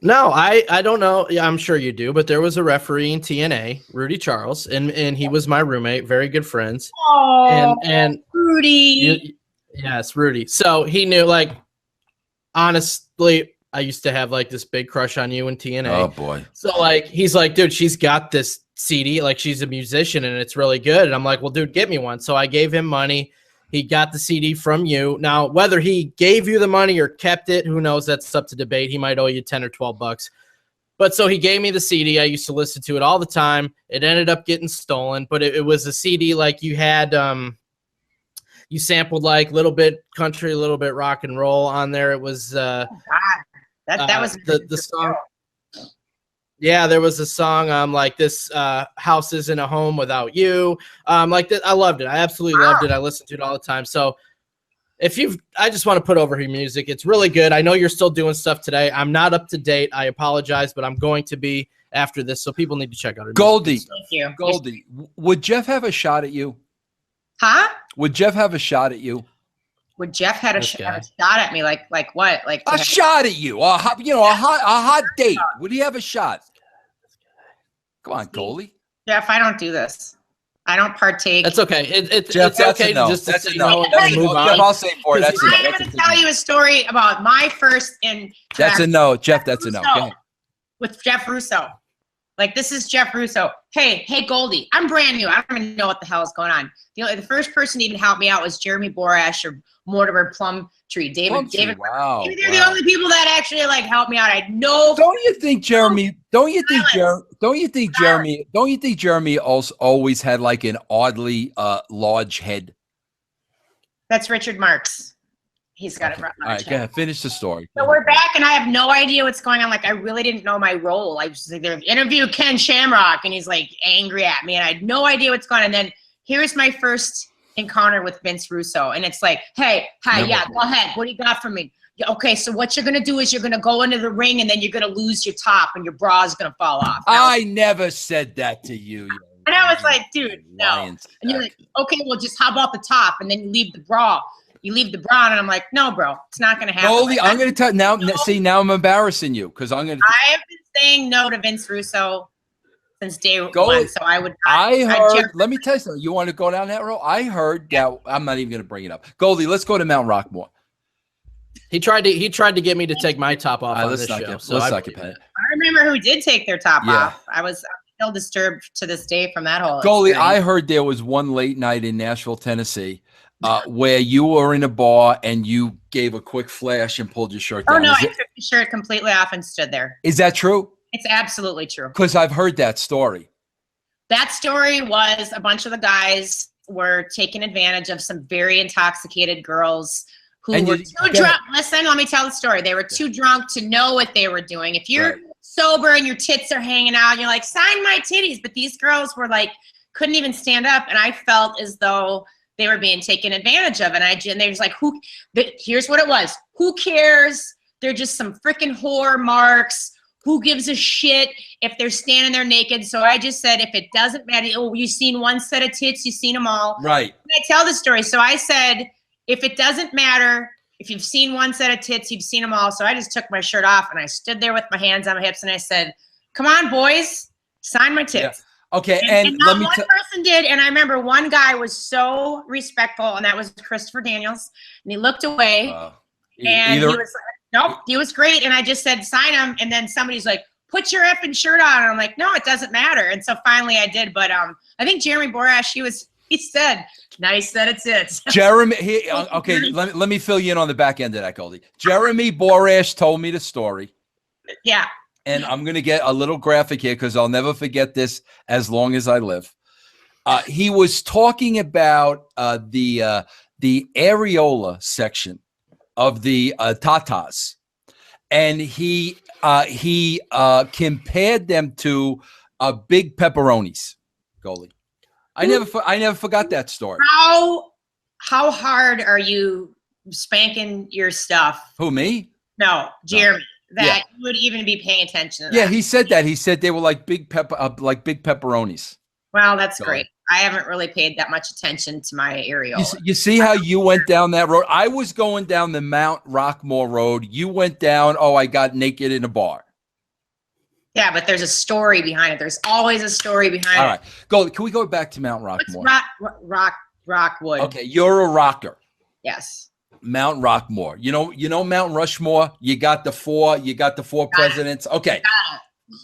No, I don't know. Yeah, I'm sure you do, but there was a referee in TNA, Rudy Charles, and he was my roommate, very good friends. Oh, and Rudy. Yes, Rudy. So he knew, like, honestly, I used to have like this big crush on you in TNA. Oh boy. So like, he's like, dude, she's got this CD, like she's a musician and it's really good. And I'm like, well, dude, get me one. So I gave him money. He got the CD from you. Now, whether he gave you the money or kept it, who knows? That's up to debate. He might owe you 10 or 12 bucks. But so he gave me the CD. I used to listen to it all the time. It ended up getting stolen, but it was a CD like you had, you sampled like a little bit country, a little bit rock and roll on there. It was, that was the song. Yeah, there was a song like this house isn't a home without you. Like that, I loved it. I absolutely loved it. I listened to it all the time. So I just want to put over her music. It's really good. I know you're still doing stuff today. I'm not up to date. I apologize, but I'm going to be after this. So people need to check out her Goldie. music. Thank you. Goldie, would Jeff have a shot at you? Huh? Would Jeff have a shot at you? Would Jeff have a shot at me? Like what? Like a shot at you? A hot date. Would he have a shot? Come on, Goldie. Jeff, I don't do this. I don't partake. That's okay. Jeff, it's okay to just that's say no. move on. Jeff, I'll say for it. That's I'm going to tell you a story about my first in. That's a no, Jeff. That's a no. Go ahead. With Jeff Russo. Like, this is Jeff Russo. Hey, Goldy, I'm brand new. I don't even know what the hell is going on. The first person to even help me out was Jeremy Borash or Mortimer Plumtree. David. Wow. They're the only people that actually like helped me out. I had no. Don't you think Jeremy also always had like an oddly large head? That's Richard Marks. He's got it. All right, go ahead. Finish the story. So we're back, and I have no idea what's going on. Like, I really didn't know my role. I was like, interview Ken Shamrock, and he's like angry at me, and I had no idea what's going on. And then here's my first encounter with Vince Russo, and it's like, hey, hi, yeah, go ahead. What do you got for me? Yeah, okay, so what you're gonna do is you're gonna go into the ring, and then you're gonna lose your top, and your bra is gonna fall off. I never said that to you. And I was like, dude, no. And you're like, okay, well, just how about the top, and then you leave the bra. You leave the bra, and I'm like, no, bro, it's not going to happen. Goldie, I'm going to tell now. See, now I'm embarrassing you because I'm going to. I have been saying no to Vince Russo since day one, so I would. Let me tell you something. You want to go down that road? I heard that. I'm not even going to bring it up. Goldie, let's go to Mount Rockmore. He tried to get me to take my top off on this show. Let's not get I remember who did take their top off. I'm still disturbed to this day from that whole. Goldie, I heard there was one late night in Nashville, Tennessee. Where you were in a bar and you gave a quick flash and pulled your shirt down. Oh, no, I took the shirt completely off and stood there. Is that true? It's absolutely true. Because I've heard that story. That story was a bunch of the guys were taking advantage of some very intoxicated girls who were too drunk. Listen, let me tell the story. They were too drunk to know what they were doing. If you're sober and your tits are hanging out, you're like, sign my titties. But these girls were like, couldn't even stand up. And I felt as though they were being taken advantage of. And they was like, here's what it was. Who cares? They're just some freaking whore marks. Who gives a shit if they're standing there naked? So I just said, if it doesn't matter, you've seen one set of tits, you've seen them all. Right. And I tell the story. So I said, if it doesn't matter, if you've seen one set of tits, you've seen them all. So I just took my shirt off and I stood there with my hands on my hips and I said, come on, boys, sign my tits. Yeah. Okay, and not one person did, and I remember one guy was so respectful, and that was Christopher Daniels, and he looked away, and he was like, nope, he was great, and I just said, sign him, and then somebody's like, put your effing shirt on, and I'm like, no, it doesn't matter, and so finally I did, but I think Jeremy Borash, he said, nice that it's it. Jeremy, okay, let me fill you in on the back end of that, Goldie. Jeremy Borash told me the story. Yeah. And I'm going to get a little graphic here because I'll never forget this as long as I live. He was talking about the areola section of the tatas, and he compared them to big pepperonis. Goldie, I never forgot that story. How hard are you spanking your stuff? Who, me? No, Jeremy. That you would even be paying attention to that. Yeah, he said that. He said they were like big pepperonis. Well, that's great. I haven't really paid that much attention to my areola. You see how you went down that road? I was going down the Mount Rockmore road. You went down, I got naked in a bar. Yeah, but there's a story behind it. There's always a story behind it. All right. Go. Can we go back to Mount Rockmore? Rockwood. Okay, you're a rocker. Yes. Mount Rockmore. You know Mount Rushmore? You got the four presidents. Okay.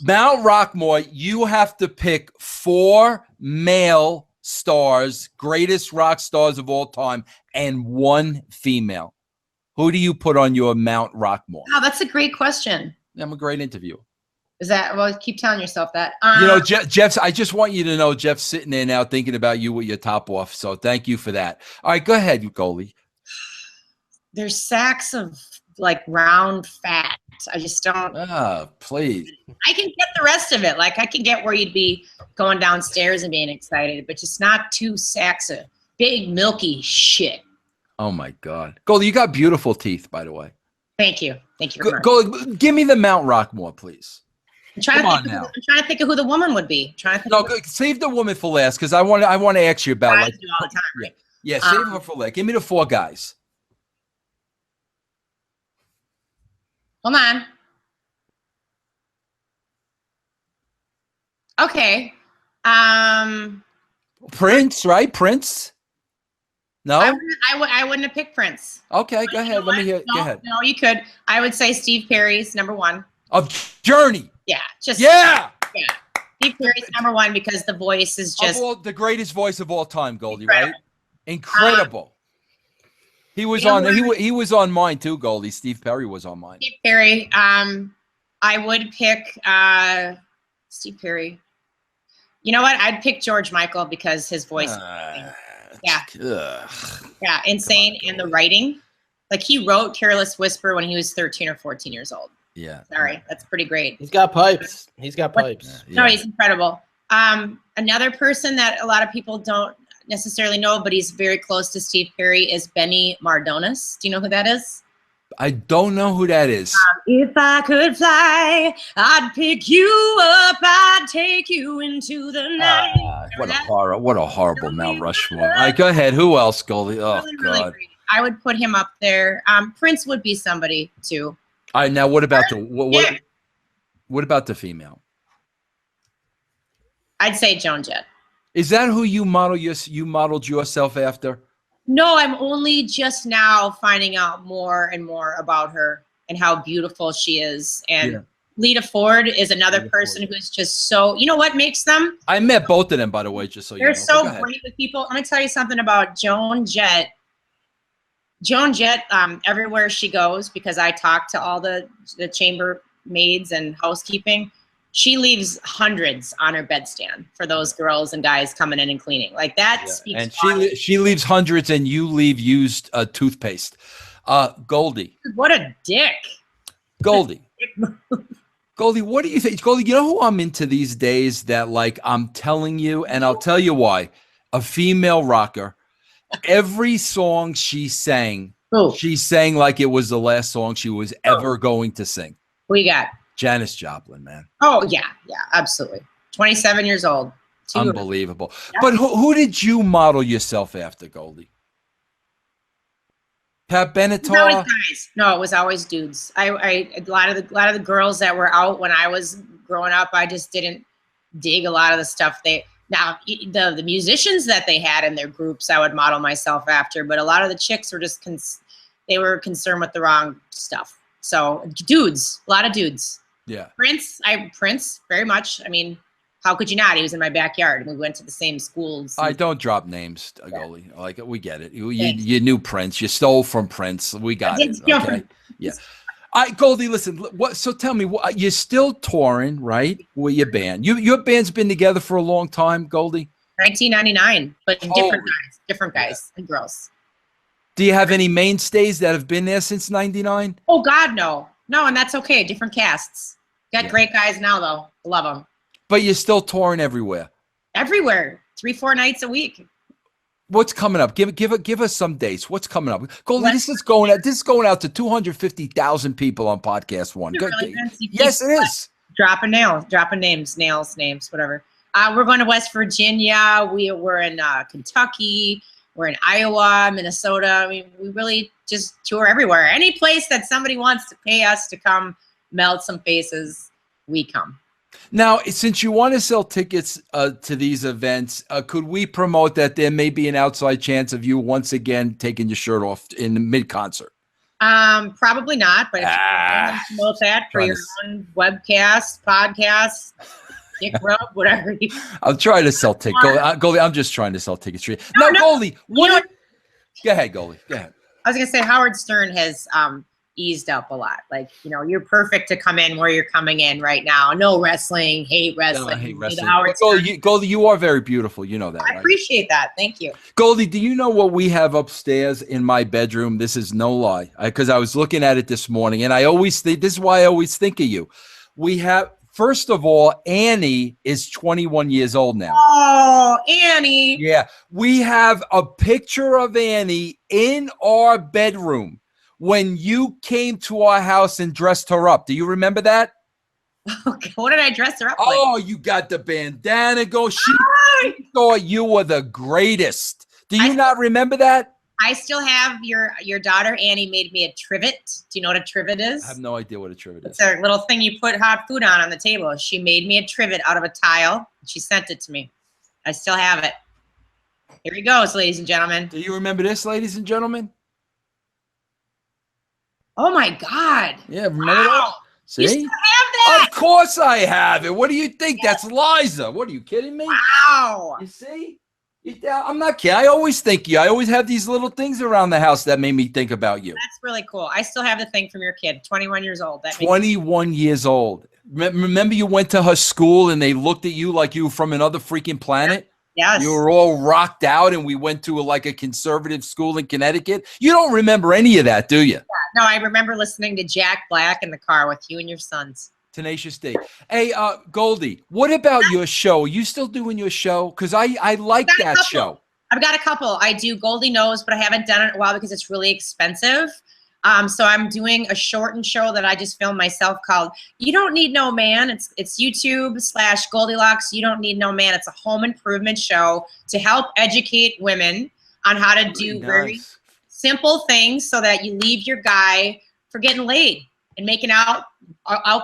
Mount Rockmore, you have to pick 4 male stars, greatest rock stars of all time, and 1 female. Who do you put on your Mount Rockmore? Oh, that's a great question. I'm a great interviewer. Is that, well, keep telling yourself that. Jeff's, I just want you to know Jeff's sitting there now thinking about you with your top off. So thank you for that. All right, go ahead, Goldie. There's sacks of like round fat. I just don't. Please. I can get the rest of it. Like I can get where you'd be going downstairs and being excited, but just not 2 sacks of big milky shit. Oh my God, Goldie, you got beautiful teeth, by the way. Thank you. Thank you. Goldie, give me the Mount Rockmore, please. I'm trying to think of who the woman would be. Save the woman for last because I want to ask you about all the time, right? Yeah, save her for last. Give me the 4 guys. Hold on. Okay. Prince, right? Prince? No? I wouldn't have picked Prince. Okay, go ahead. Let me hear. Go ahead. No, you could. I would say Steve Perry's number 1. Of Journey. Yeah. Yeah. Steve Perry's number one because the voice is just the greatest voice of all time, Goldie, incredible. right? Incredible. He was on he was on mine too, Goldie. Steve Perry was on mine. Steve Perry. I would pick Steve Perry. You know what? I'd pick George Michael because his voice. Yeah, insane. And the writing. Like he wrote Careless Whisper when he was 13 or 14 years old. Yeah. Sorry, that's pretty great. He's got pipes. He's got pipes. No, he's incredible. Another person that a lot of people don't necessarily know, but he's very close to Steve Perry is Benny Mardones. Do you know who that is? I don't know who that is. If I could fly, I'd pick you up, I'd take you into the night. What a horrible Mount Rushmore. All right, go ahead. Who else, Goldie? Oh, really God. great. I would put him up there. Prince would be somebody too. All right, now what about what about the female? I'd say Joan Jett. Is that who you modeled yourself after? No, I'm only just now finding out more and more about her and how beautiful she is. And Lita Ford is another person who's just so, you know what makes them? I met both of them, by the way, just so you know. They're so great with people. I'm going to tell you something about Joan Jett. Joan Jett, everywhere she goes, because I talk to all the chamber maids and housekeeping, she leaves hundreds on her bedstand for those girls and guys coming in and cleaning. Like that speaks. And she leaves hundreds, and you leave used toothpaste. Goldie. What a dick. Goldie. Goldie, what do you think? Goldie, you know who I'm into these days that, like, I'm telling you, and I'll tell you why. A female rocker. Every song she sang like it was the last song she was ever going to sing. Who you got? Janis Joplin, man. Oh, yeah, absolutely. 27 years old. Unbelievable. Yeah. But who did you model yourself after, Goldie? Pat Benatar? No, it was always dudes. A lot of the girls that were out when I was growing up, I just didn't dig a lot of the stuff the musicians that they had in their groups, I would model myself after. But a lot of the chicks were just they were concerned with the wrong stuff. So dudes, a lot of dudes. Yeah. Prince, very much. I mean, how could you not? He was in my backyard. We went to the same schools. I don't drop names, Goldie. Like, we get it. You knew Prince. You stole from Prince. We got it. Okay. Yeah. Goldie, listen. So tell me, you're still touring, right? With your band. Your band's been together for a long time, Goldie. 1999, but different guys and girls. Do you have any mainstays that have been there since '99? Oh God, no, and that's okay. Different casts. Got great guys now, though. Love them. But you're still touring everywhere. Everywhere, 3-4 nights a week. What's coming up? Give us some dates. What's coming up, Goldie? This is going out to 250,000 people on podcast one. Yes, it is. Dropping names, whatever. We're going to West Virginia. We're in Kentucky. We're in Iowa, Minnesota. I mean, we really just tour everywhere. Any place that somebody wants to pay us to come melt some faces, we come. Now, since you want to sell tickets to these events, could we promote that there may be an outside chance of you once again taking your shirt off in mid-concert? Probably not, but if you want to promote that for your own webcast, podcast, dick rub, whatever. I'm trying to sell tickets. Goldie, I'm just trying to sell tickets for you. No, Goldie, go ahead, Goldie. Go ahead. I was going to say Howard Stern has eased up a lot. Like, you're perfect to come in where you're coming in right now. No wrestling, hate wrestling. No, I hate wrestling. Goldie, you are very beautiful. You know that, right? I appreciate that. Thank you. Goldie, do you know what we have upstairs in my bedroom? This is no lie. Because I was looking at it this morning, and I always think, this is why I always think of you. We have, first of all, Annie is 21 years old now. Oh, Annie. Yeah. We have a picture of Annie in our bedroom when you came to our house and dressed her up. Do you remember that? Okay. What did I dress her up like? Oh, you got the bandana go. She thought you were the greatest. Do you not remember that? I still have your daughter, Annie, made me a trivet. Do you know what a trivet is? I have no idea what a trivet is. It's a little thing you put hot food on the table. She made me a trivet out of a tile. She sent it to me. I still have it. Here he goes, ladies and gentlemen. Do you remember this, ladies and gentlemen? Oh, my God. Yeah, remember that? See? You still have that? Of course I have it. What do you think? That's Liza. What are you kidding me? Wow. You see? I'm not kidding. I always think you. I always have these little things around the house that made me think about you. That's really cool. I still have the thing from your kid, 21 years old. 21 years old. Remember you went to her school and they looked at you like you were from another freaking planet? Yes. You were all rocked out and we went to like a conservative school in Connecticut. You don't remember any of that, do you? Yeah, no, I remember listening to Jack Black in the car with you and your sons. Tenacious D. Hey, Goldy, what about your show? Are you still doing your show? Because I like that show. I've got a couple. I do Goldy Knows, but I haven't done it in a while because it's really expensive. So I'm doing a shortened show that I just filmed myself called You Don't Need No Man. It's YouTube/Goldilocks. You Don't Need No Man. It's a home improvement show to help educate women on how to do very simple things so that you leave your guy for getting laid and making out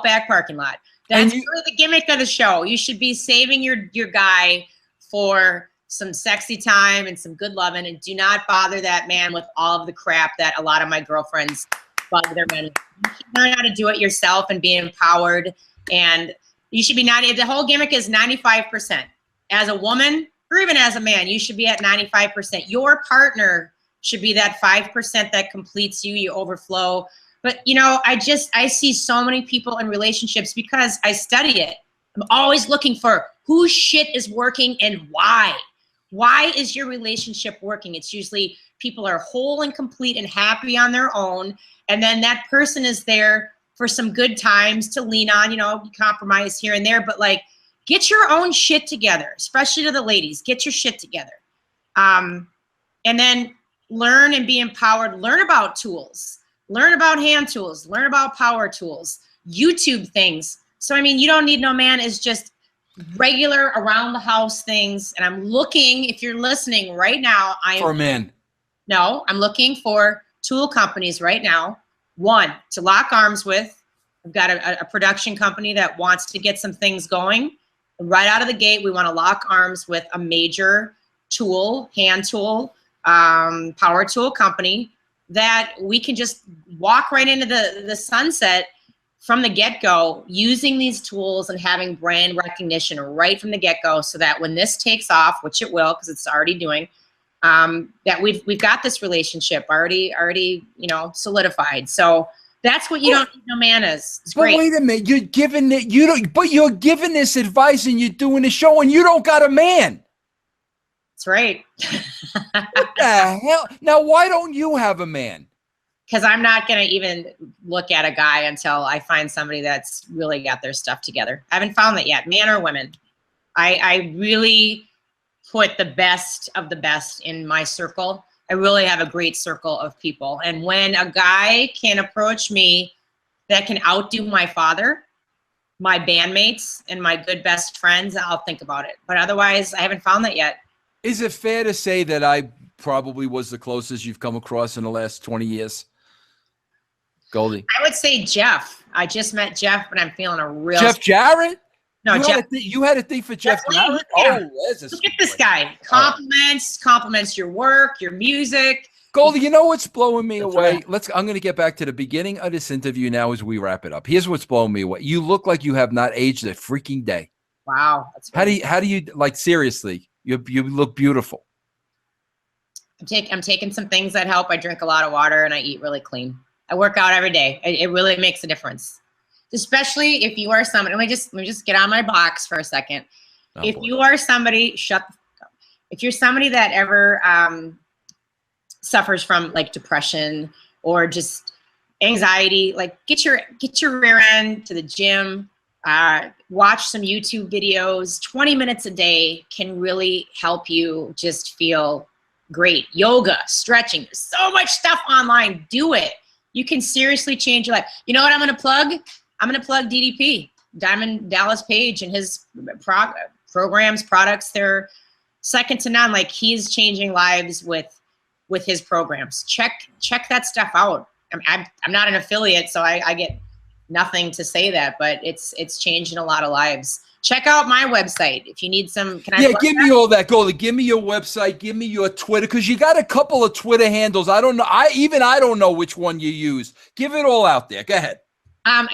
back parking lot. That's really the gimmick of the show. You should be saving your guy for some sexy time and some good loving, and do not bother that man with all of the crap that a lot of my girlfriends bug their men. You should learn how to do it yourself and be empowered, and you should be the whole gimmick is 95%. As a woman or even as a man, you should be at 95%. Your partner should be that 5% that completes you, you overflow. But you know, I see so many people in relationships because I study it. I'm always looking for whose shit is working and why. Why is your relationship working? It's usually people are whole and complete and happy on their own. And then that person is there for some good times to lean on, you know, compromise here and there. But like, get your own shit together, especially to the ladies. Get your shit together. And then learn and be empowered. Learn about tools. Learn about hand tools. Learn about power tools. YouTube things. So, I mean, You Don't Need No Man is just regular around the house things, and I'm looking, if you're listening right now, for men. No, I'm looking for tool companies right now. One, to lock arms with. I've got a production company that wants to get some things going. Right out of the gate, we want to lock arms with a major tool, hand tool, power tool company that we can just walk right into the sunset from the get-go, using these tools and having brand recognition right from the get-go, so that when this takes off, which it will, because it's already doing, that we've got this relationship already, you know, solidified. So that's what You Don't Need No Man is. It's great. But wait a minute, you're giving it. You're giving this advice and you're doing a show and you don't got a man. That's right. What the hell? Now, why don't you have a man? Because I'm not going to even look at a guy until I find somebody that's really got their stuff together. I haven't found that yet, man or women. I really put the best of the best in my circle. I really have a great circle of people. And when a guy can approach me that can outdo my father, my bandmates, and my good best friends, I'll think about it. But otherwise, I haven't found that yet. Is it fair to say that I probably was the closest you've come across in the last 20 years? Goldy. I would say Jeff. I just met Jeff, but I'm feeling a real Jeff Jarrett? No, Jeff. Jeff. You had a thing for Jeff Jarrett? Yeah. Oh, there's a Look at this guy. Compliments your work, your music. Goldy, you know what's blowing me away? Right. I'm going to get back to the beginning of this interview now as we wrap it up. Here's what's blowing me away. You look like you have not aged a freaking day. Wow. That's How do you like, seriously? You look beautiful. I'm taking some things that help. I drink a lot of water and I eat really clean. I work out every day. It really makes a difference, especially if you are somebody. Let me just get on my box for a second. Oh, if boy. you are somebody, if you're somebody that ever suffers from like depression or just anxiety, like get your rear end to the gym. Watch some YouTube videos. 20 minutes a day can really help you just feel great. Yoga, stretching. There's so much stuff online. Do it. You can seriously change your life. You know what I'm going to plug? I'm going to plug DDP, Diamond Dallas Page, and his programs, products. They're second to none. Like, he's changing lives with his programs. Check that stuff out. I'm not an affiliate, so I get nothing to say that, but it's changing a lot of lives. Check out my website if you need some. Can I? Yeah, give me all that, Goldy. Give me your website. Give me your Twitter, because you got a couple of Twitter handles. I don't know. I don't know which one you use. Give it all out there. Go ahead.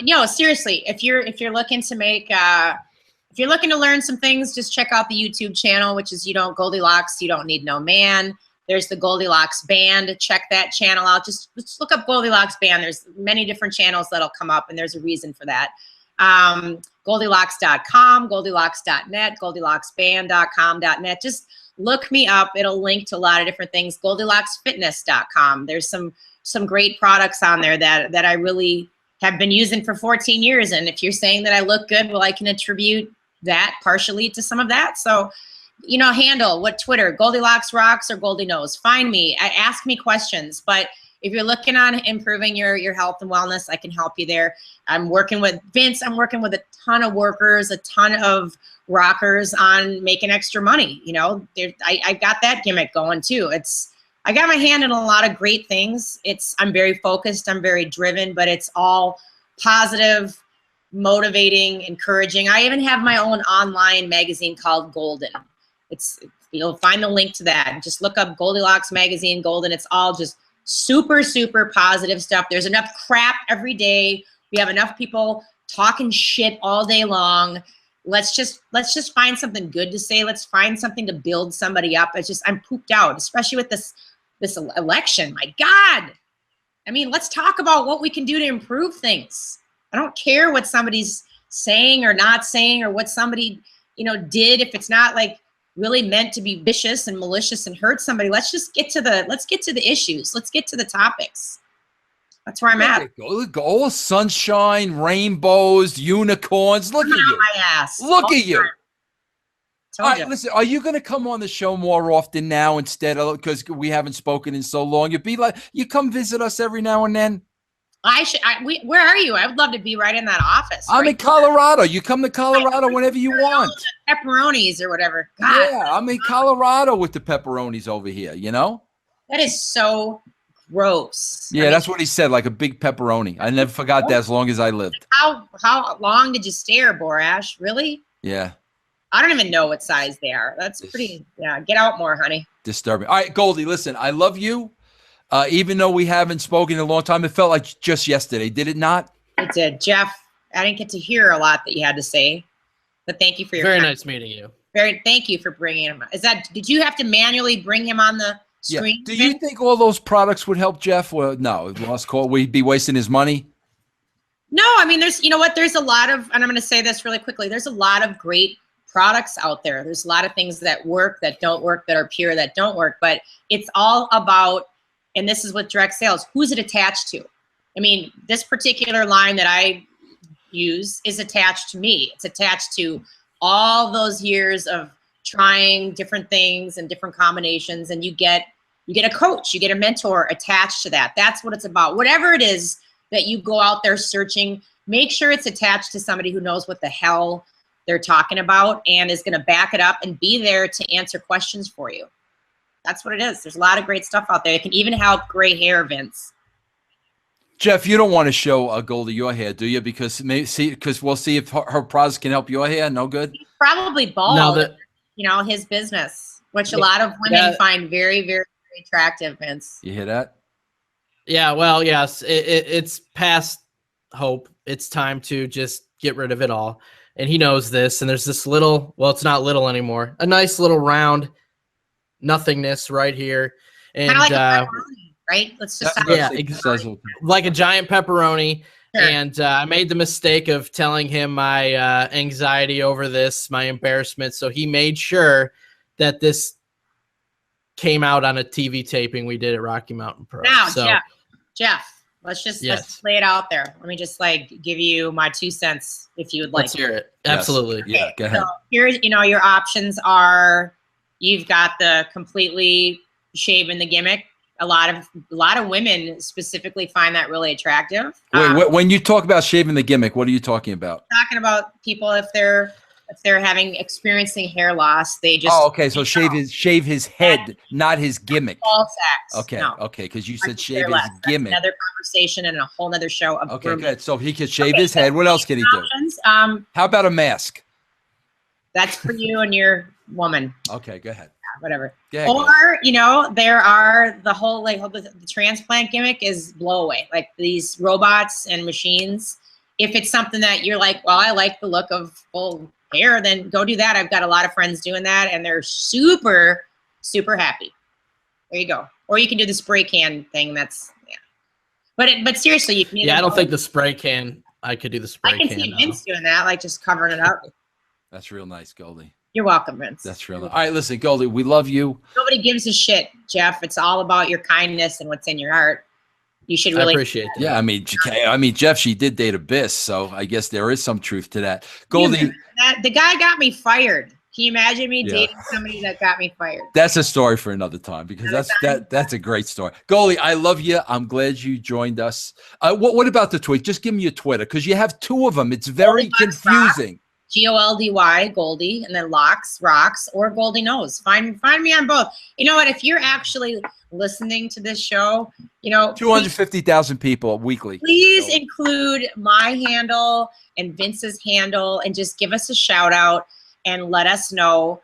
No, seriously, if you're looking to make if you're looking to learn some things, just check out the YouTube channel, which is Goldilocks, You Don't Need No Man. There's the Goldilocks Band. Check that channel out. Just look up Goldilocks Band. There's many different channels that'll come up, and there's a reason for that. Goldilocks.com, Goldilocks.net, GoldilocksBand.com.net. Just look me up. It'll link to a lot of different things. GoldilocksFitness.com. There's some great products on there that I really have been using for 14 years. And if you're saying that I look good, well, I can attribute that partially to some of that. So, handle what Twitter, Goldilocks Rocks or Goldie Knows. Find me, ask me questions. But if you're looking on improving your health and wellness, I can help you there. I'm working with Vince. I'm working with a ton of workers, a ton of rockers on making extra money. I got that gimmick going too. I got my hand in a lot of great things. I'm very focused. I'm very driven, but it's all positive, motivating, encouraging. I even have my own online magazine called Golden. You'll find the link to that. Just look up Goldilocks Magazine, Golden. It's all just super, super positive stuff. There's enough crap every day. We have enough people talking shit all day long. Let's just find something good to say. Let's find something to build somebody up. I'm pooped out, especially with this election. My God. I mean, let's talk about what we can do to improve things. I don't care what somebody's saying or not saying or what somebody, did. If it's not like really meant to be vicious and malicious and hurt somebody, let's get to the issues. Let's get to the topics. That's where I'm at. All sunshine, rainbows, unicorns. Look at you. My ass. Look at you. All right, You. listen, are you going to come on the show more often now instead of, because we haven't spoken in so long? You'd be like, you come visit us every now and then? Where are you? I would love to be right in that office. I'm in Colorado. You come to Colorado whenever you want. Pepperonis or whatever. God. Yeah, I'm in Colorado with the pepperonis over here, That is so gross. Yeah, that's what he said, like a big pepperoni. I never forgot that as long as I lived. How long did you stare, Borash? Really? Yeah. I don't even know what size they are. That's pretty, get out more, honey. Disturbing. All right, Goldie, listen, I love you. Even though we haven't spoken in a long time, it felt like just yesterday. Did it not? It did. Jeff, I didn't get to hear a lot that you had to say, but thank you for your Very time. nice meeting you. Thank you for bringing him. Did you have to manually bring him on the screen? Do you think all those products would help Jeff? Well, no, lost call. We'd be wasting his money. No, I mean, there's a lot of, and I'm going to say this really quickly. There's a lot of great products out there. There's a lot of things that work, that don't work, that are pure, that don't work, but it's all about, and this is with direct sales, who's it attached to? I mean, this particular line that I use is attached to me. It's attached to all those years of trying different things and different combinations, and you get a coach, you get a mentor attached to that. That's what it's about. Whatever it is that you go out there searching, make sure it's attached to somebody who knows what the hell they're talking about and is going to back it up and be there to answer questions for you. That's what it is. There's a lot of great stuff out there. It can even help gray hair, Vince. Jeff, you don't want to show Goldie your hair, do you? Because we'll see if her products can help your hair. No good. He's probably bald. His business, which a lot of women find very, very, very attractive, Vince. You hear that? Yeah. Well, yes. It's past hope. It's time to just get rid of it all. And he knows this. And there's this little, well, it's not little anymore. A nice little round nothingness right here. And kind of like a pepperoni, right? Let's just exactly. Like a giant pepperoni. Sure. And I made the mistake of telling him my anxiety over this, my embarrassment. So he made sure that this came out on a TV taping we did at Rocky Mountain Pro. Now, Jeff, let's lay it out there. Let me just give you my 2 cents if you would like. Let's hear it. Absolutely. Yes. Yeah, go ahead. So here's, your options are, you've got the completely shaving the gimmick. A lot of women specifically find that really attractive. When you talk about shaving the gimmick, what are you talking about? Talking about people if they're experiencing hair loss, they just okay. So shave his head, not his gimmick. Ball sacks. Okay, because you said shave his gimmick. That's another conversation and a whole nother show. Okay, good. So he could shave his head. What else can he do? How about a mask? That's for you and your woman. Okay, go ahead. Whatever. Yeah, or there are the whole the transplant gimmick is blow away, like these robots and machines if it's something that you're like, well, I like the look of full hair, then go do that. I've got a lot of friends doing that, and they're super, super happy. There you go. Or you can do the spray can thing. That's But seriously, you can. Yeah, I don't think the spray can. I could do the spray can. I can see Vince doing that, like just covering it up. That's real nice, Goldie. You're welcome, Vince. That's real nice. All right, listen, Goldie, we love you. Nobody gives a shit, Jeff. It's all about your kindness and what's in your heart. You should really I appreciate that. Yeah, I mean, Jeff, she did date Abyss, so I guess there is some truth to that. Goldie, the guy got me fired. Can you imagine me dating somebody that got me fired? that's a story for another time because that's a great story. Goldie, I love you. I'm glad you joined us. What about the tweet? Just give me your Twitter because you have two of them. It's very confusing. Goldy, Goldie, and then Locks, Rocks, or Goldie Knows. Find me on both. You know what? If you're actually listening to this show, 250,000 people weekly. Please include my handle and Vince's handle and just give us a shout out and let us know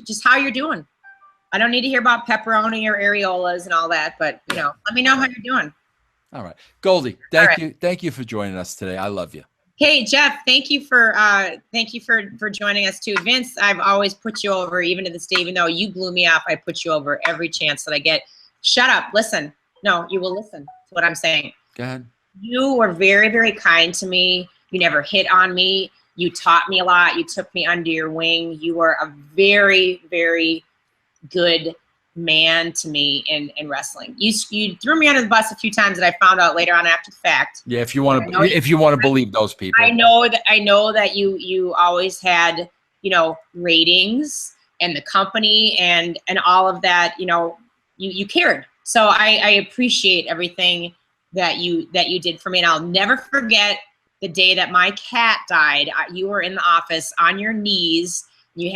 just how you're doing. I don't need to hear about pepperoni or areolas and all that, but let me know how you're doing. All right. Goldie, thank you for joining us today. I love you. Hey Jeff, thank you for joining us too. Vince, I've always put you over, even to this day, even though you blew me off, I put you over every chance that I get. Shut up, listen. No, you will listen to what I'm saying. Go ahead. You were very, very kind to me. You never hit on me. You taught me a lot. You took me under your wing. You were a very, very good man to me in wrestling. You threw me under the bus a few times that I found out later on after the fact. Yeah, if you want to believe those people. I know that you always had, ratings and the company and all of that, you cared. So I appreciate everything that you did for me, and I'll never forget the day that my cat died. You were in the office on your knees. You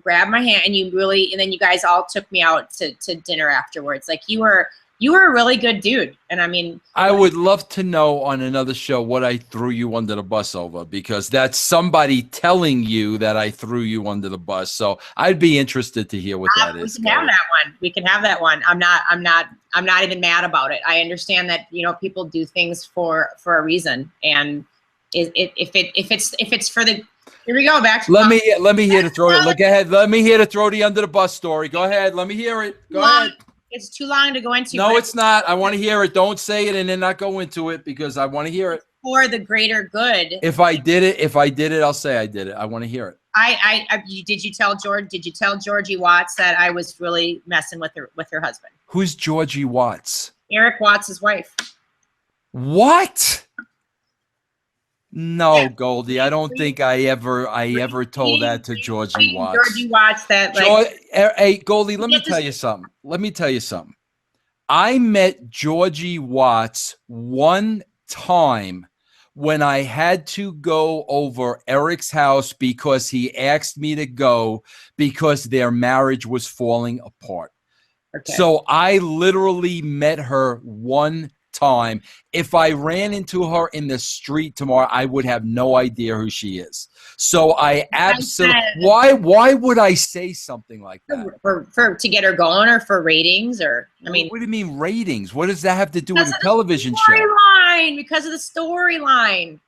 grabbed my hand and and then you guys all took me out to dinner afterwards. Like you were a really good dude. And I mean, I would love to know on another show what I threw you under the bus over, because that's somebody telling you that I threw you under the bus. So I'd be interested to hear what that is. We can have that one. We can have that one. I'm not even mad about it. I understand that, people do things for a reason. And if it's for the, here we go. Back to let me hear to throw it. Look ahead. Let me hear to throw the under the bus story. Go ahead. Let me hear it. Go ahead. It's too long to go into. No, it's not. I want to hear it. Don't say it and then not go into it because I want to hear it. For the greater good. If I did it, I'll say I did it. I want to hear it. Did you tell Georgie Watts that I was really messing with her husband? Who's Georgie Watts? Eric Watts' wife. What? No, Goldie. I don't think I ever told that to Georgie Watts. Georgie Watts that hey, Goldie, let me tell you something. I met Georgie Watts one time when I had to go over Eric's house because he asked me to go because their marriage was falling apart. Okay. So I literally met her one time. If I ran into her in the street tomorrow, I would have no idea who she is. So I absolutely why would I say something like that? For to get her going or for ratings or what do you mean ratings? What does that have to do with a television show? Because of the storyline.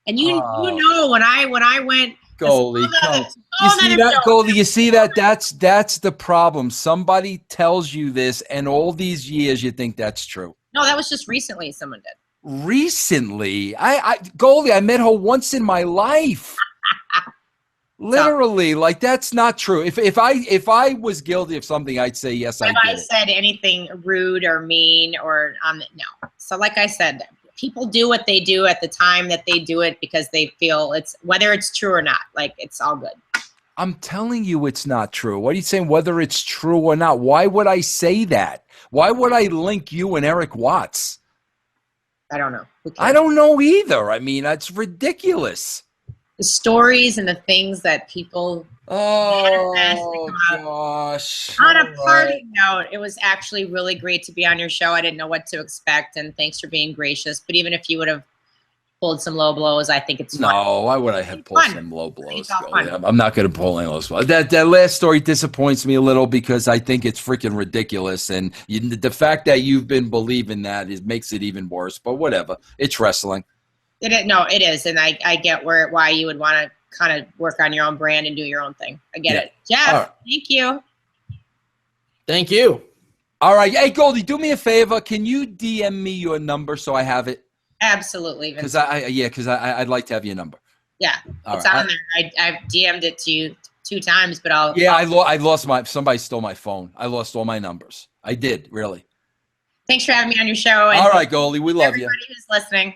And you know when I went Goldie, you see that, Goldie? You see that? That's the problem. Somebody tells you this, and all these years you think that's true. No, that was just recently someone did. Recently? Goldie, I met her once in my life. Literally, like that's not true. If I was guilty of something, I'd say yes, I did. Have I said anything rude or mean or no. So like I said, people do what they do at the time that they do it because they feel it's whether it's true or not. Like it's all good. I'm telling you it's not true. What are you saying? Whether it's true or not? Why would I say that? Why would I link you and Eric Watts? I don't know. I don't know either. I mean, that's ridiculous. The stories and the things that people. Oh, gosh. On a party note, it was actually really great to be on your show. I didn't know what to expect, and thanks for being gracious. But even if you would have pulled some low blows, I think it's fun. No, why would I have pulled some low blows? I'm not going to pull any low blows. That last story disappoints me a little because I think it's freaking ridiculous, and the fact that you've been believing that makes it even worse. But whatever, it's wrestling. It is, and I get why you would want to kind of work on your own brand and do your own thing. I get it. Jeff, right. Thank you. Thank you. All right. Hey, Goldy, do me a favor. Can you DM me your number so I have it? Absolutely. Because I'd like to have your number. Yeah, it's on there. I've DM'd it to you 2 times, but I lost somebody stole my phone. I lost all my numbers. I did, really. Thanks for having me on your show. And all right, Goldy, we love you. Everybody who's listening.